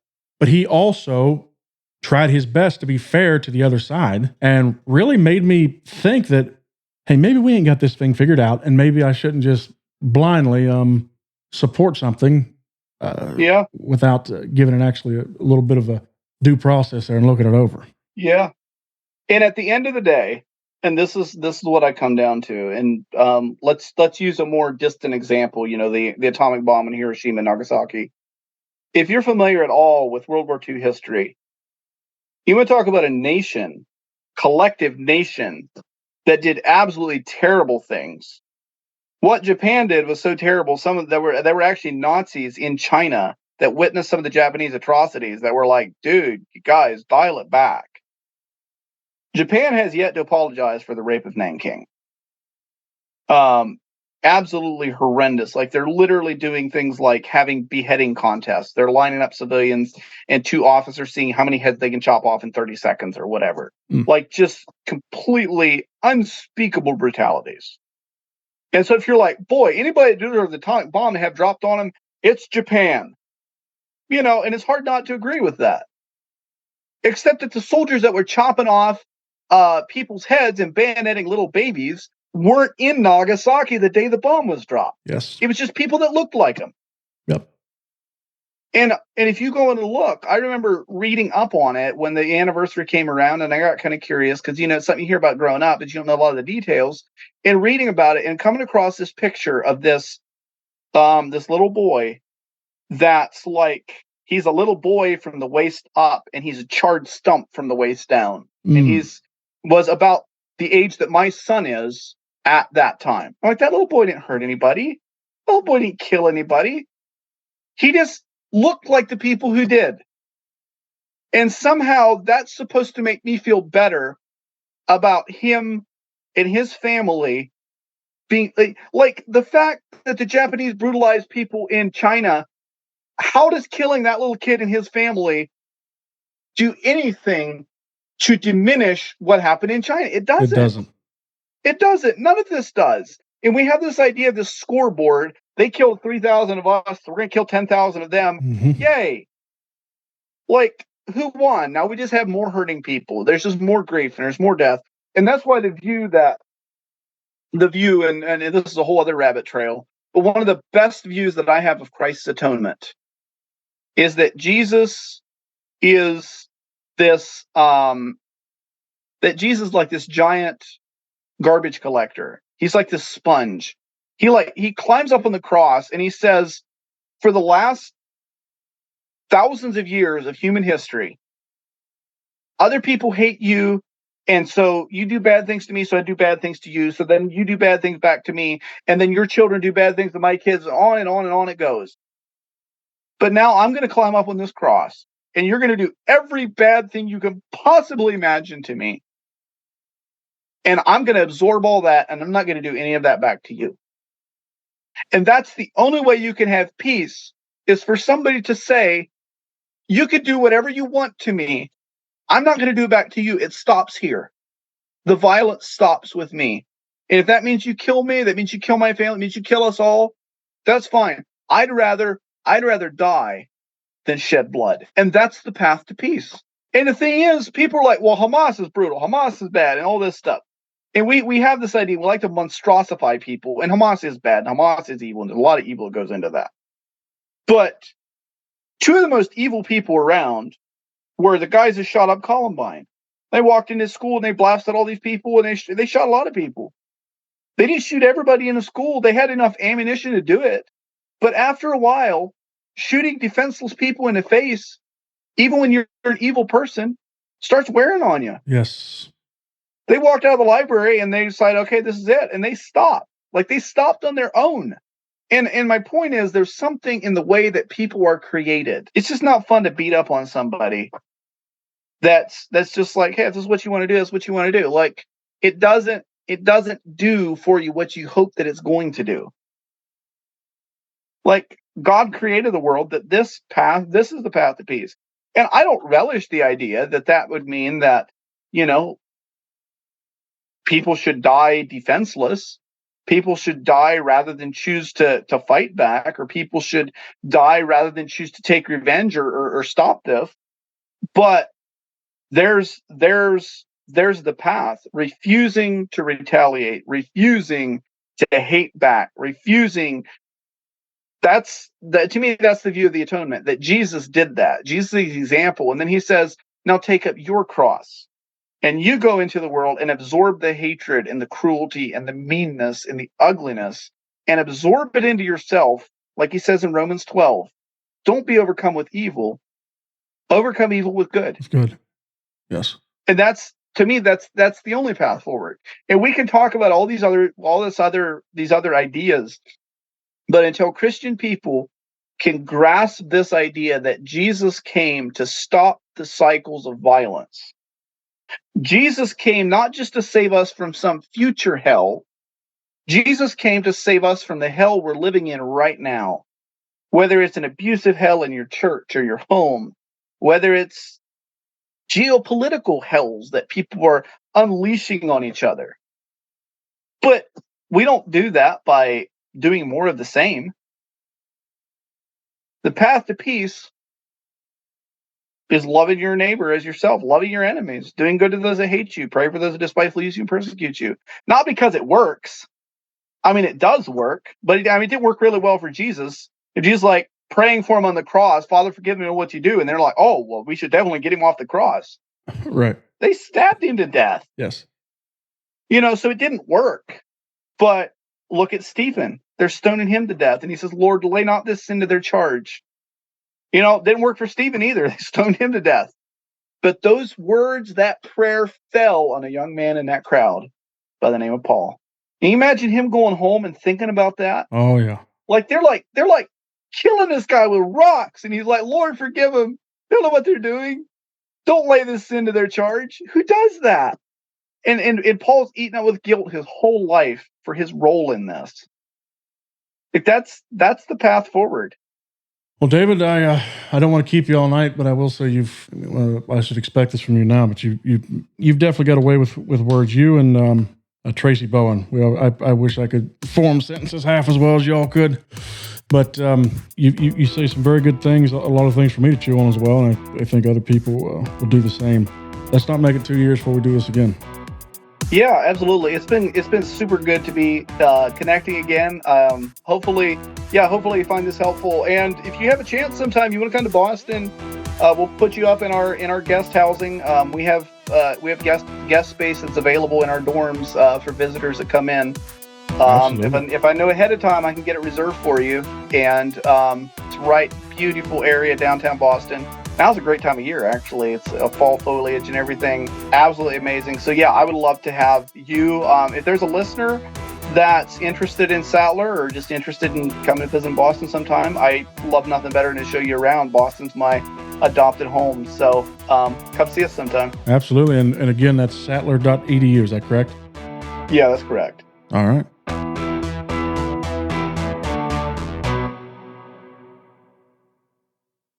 But he also tried his best to be fair to the other side and really made me think that, hey, maybe we ain't got this thing figured out, and maybe I shouldn't just blindly support something without giving it actually a little bit of a due process there and looking it over. Yeah. And at the end of the day, and this is what I come down to, and let's use a more distant example, the atomic bomb in Hiroshima and Nagasaki. If you're familiar at all with World War II history, you want to talk about a nation, collective nation, that did absolutely terrible things. What Japan did was so terrible. There were actually Nazis in China that witnessed some of the Japanese atrocities that were like, dude, you guys, dial it back. Japan has yet to apologize for the rape of Nanking. Absolutely horrendous. Like, they're literally doing things like having beheading contests. They're lining up civilians and two officers seeing how many heads they can chop off in 30 seconds or whatever. Like, just completely unspeakable brutalities. And so if you're like, boy, anybody that deserves the atomic bomb to have dropped on them, it's Japan. And it's hard not to agree with that. Except that the soldiers that were chopping off people's heads and bayoneting little babies weren't in Nagasaki the day the bomb was dropped. Yes. It was just people that looked like them. Yep. And if you go and look, I remember reading up on it when the anniversary came around, and I got kind of curious because, it's something you hear about growing up, but you don't know a lot of the details. And reading about it and coming across this picture of this little boy that's like, he's a little boy from the waist up, and he's a charred stump from the waist down. And was about the age that my son is at that time. I'm like, that little boy didn't hurt anybody. That little boy didn't kill anybody. He just looked like the people who did. And somehow that's supposed to make me feel better about him and his family being like the fact that the Japanese brutalized people in China. How does killing that little kid and his family do anything to diminish what happened in China? It doesn't. It doesn't. It doesn't. None of this does. And we have this idea of this scoreboard. They killed 3,000 of us. So we're going to kill 10,000 of them. Yay. Like, who won? Now we just have more hurting people. There's just more grief and there's more death. And that's why the view, and this is a whole other rabbit trail, but one of the best views that I have of Christ's atonement is that Jesus is this, that Jesus is like this giant garbage collector. He's like this sponge. He climbs up on the cross and he says, for the last thousands of years of human history, other people hate you, and so you do bad things to me, so I do bad things to you, so then you do bad things back to me, and then your children do bad things to my kids, on and on and on it goes. But now I'm going to climb up on this cross, and you're going to do every bad thing you can possibly imagine to me. And I'm going to absorb all that, and I'm not going to do any of that back to you. And that's the only way you can have peace, is for somebody to say, you could do whatever you want to me. I'm not going to do it back to you. It stops here. The violence stops with me. And if that means you kill me, that means you kill my family, that means you kill us all, that's fine. I'd rather die than shed blood. And that's the path to peace. And the thing is, people are like, well, Hamas is brutal, Hamas is bad, and all this stuff. And we have this idea, we like to monstrosify people, and Hamas is bad, and Hamas is evil, and there's a lot of evil that goes into that. But two of the most evil people around were the guys that shot up Columbine. They walked into school and they blasted all these people, and they shot a lot of people. They didn't shoot everybody in the school. They had enough ammunition to do it. But after a while, shooting defenseless people in the face, even when you're an evil person, starts wearing on you. Yes. They walked out of the library and they decided, okay, this is it. And they stopped. Like, they stopped on their own. And my point is, there's something in the way that people are created. It's just not fun to beat up on somebody. That's just like, hey, if this is what you want to do, that's what you want to do. Like, it doesn't do for you what you hope that it's going to do. Like, God created the world that this is the path to peace. And I don't relish the idea that would mean that, people should die defenseless. People should die rather than choose to fight back, or people should die rather than choose to take revenge or stop this. But there's the path: refusing to retaliate, refusing to hate back, refusing. To me, that's the view of the atonement, that Jesus did that. Jesus is the example. And then he says, now take up your cross. And you go into the world and absorb the hatred and the cruelty and the meanness and the ugliness, and absorb it into yourself, like he says in Romans 12. Don't be overcome with evil. Overcome evil with good. It's good. Yes. And to me, that's the only path forward. And we can talk about these other ideas, but until Christian people can grasp this idea that Jesus came to stop the cycles of violence. Jesus came not just to save us from some future hell. Jesus came to save us from the hell we're living in right now. Whether it's an abusive hell in your church or your home, whether it's geopolitical hells that people are unleashing on each other. But we don't do that by doing more of the same. The path to peace is loving your neighbor as yourself, loving your enemies, doing good to those that hate you, pray for those that despitefully use you and persecute you. Not because it works. I mean, it does work, but it didn't work really well for Jesus. If Jesus like praying for him on the cross, Father, forgive me for what you do, and they're like, oh, well, we should definitely get him off the cross. Right. They stabbed him to death. Yes. So it didn't work. But look at Stephen. They're stoning him to death, and he says, Lord, lay not this sin to their charge. Didn't work for Stephen either. They stoned him to death. But those words, that prayer fell on a young man in that crowd by the name of Paul. Can you imagine him going home and thinking about that? Oh yeah. Like they're killing this guy with rocks, and he's like, Lord, forgive them. They don't know what they're doing. Don't lay this sin to their charge. Who does that? And Paul's eaten up with guilt his whole life for his role in this. Like that's the path forward. Well, David, I don't want to keep you all night, but I will say I should expect this from you now, but you've definitely got away with words. You and Tracy Bowen. I wish I could form sentences half as well as y'all could, but you say some very good things, a lot of things for me to chew on as well, and I think other people will do the same. Let's not make it 2 years before we do this again. Yeah, absolutely. It's been super good to be connecting again. Hopefully you find this helpful. And if you have a chance sometime, you want to come to Boston, we'll put you up in our guest housing. We have guest space that's available in our dorms for visitors that come in. If I know ahead of time, I can get it reserved for you. And it's right, beautiful area downtown Boston. Now's a great time of year, actually. It's a fall foliage and everything. Absolutely amazing. So yeah, I would love to have you. If there's a listener that's interested in Sattler or just interested in coming to visit Boston sometime, I love nothing better than to show you around. Boston's my adopted home. So come see us sometime. Absolutely. And again, that's sattler.edu. Is that correct? Yeah, that's correct. All right.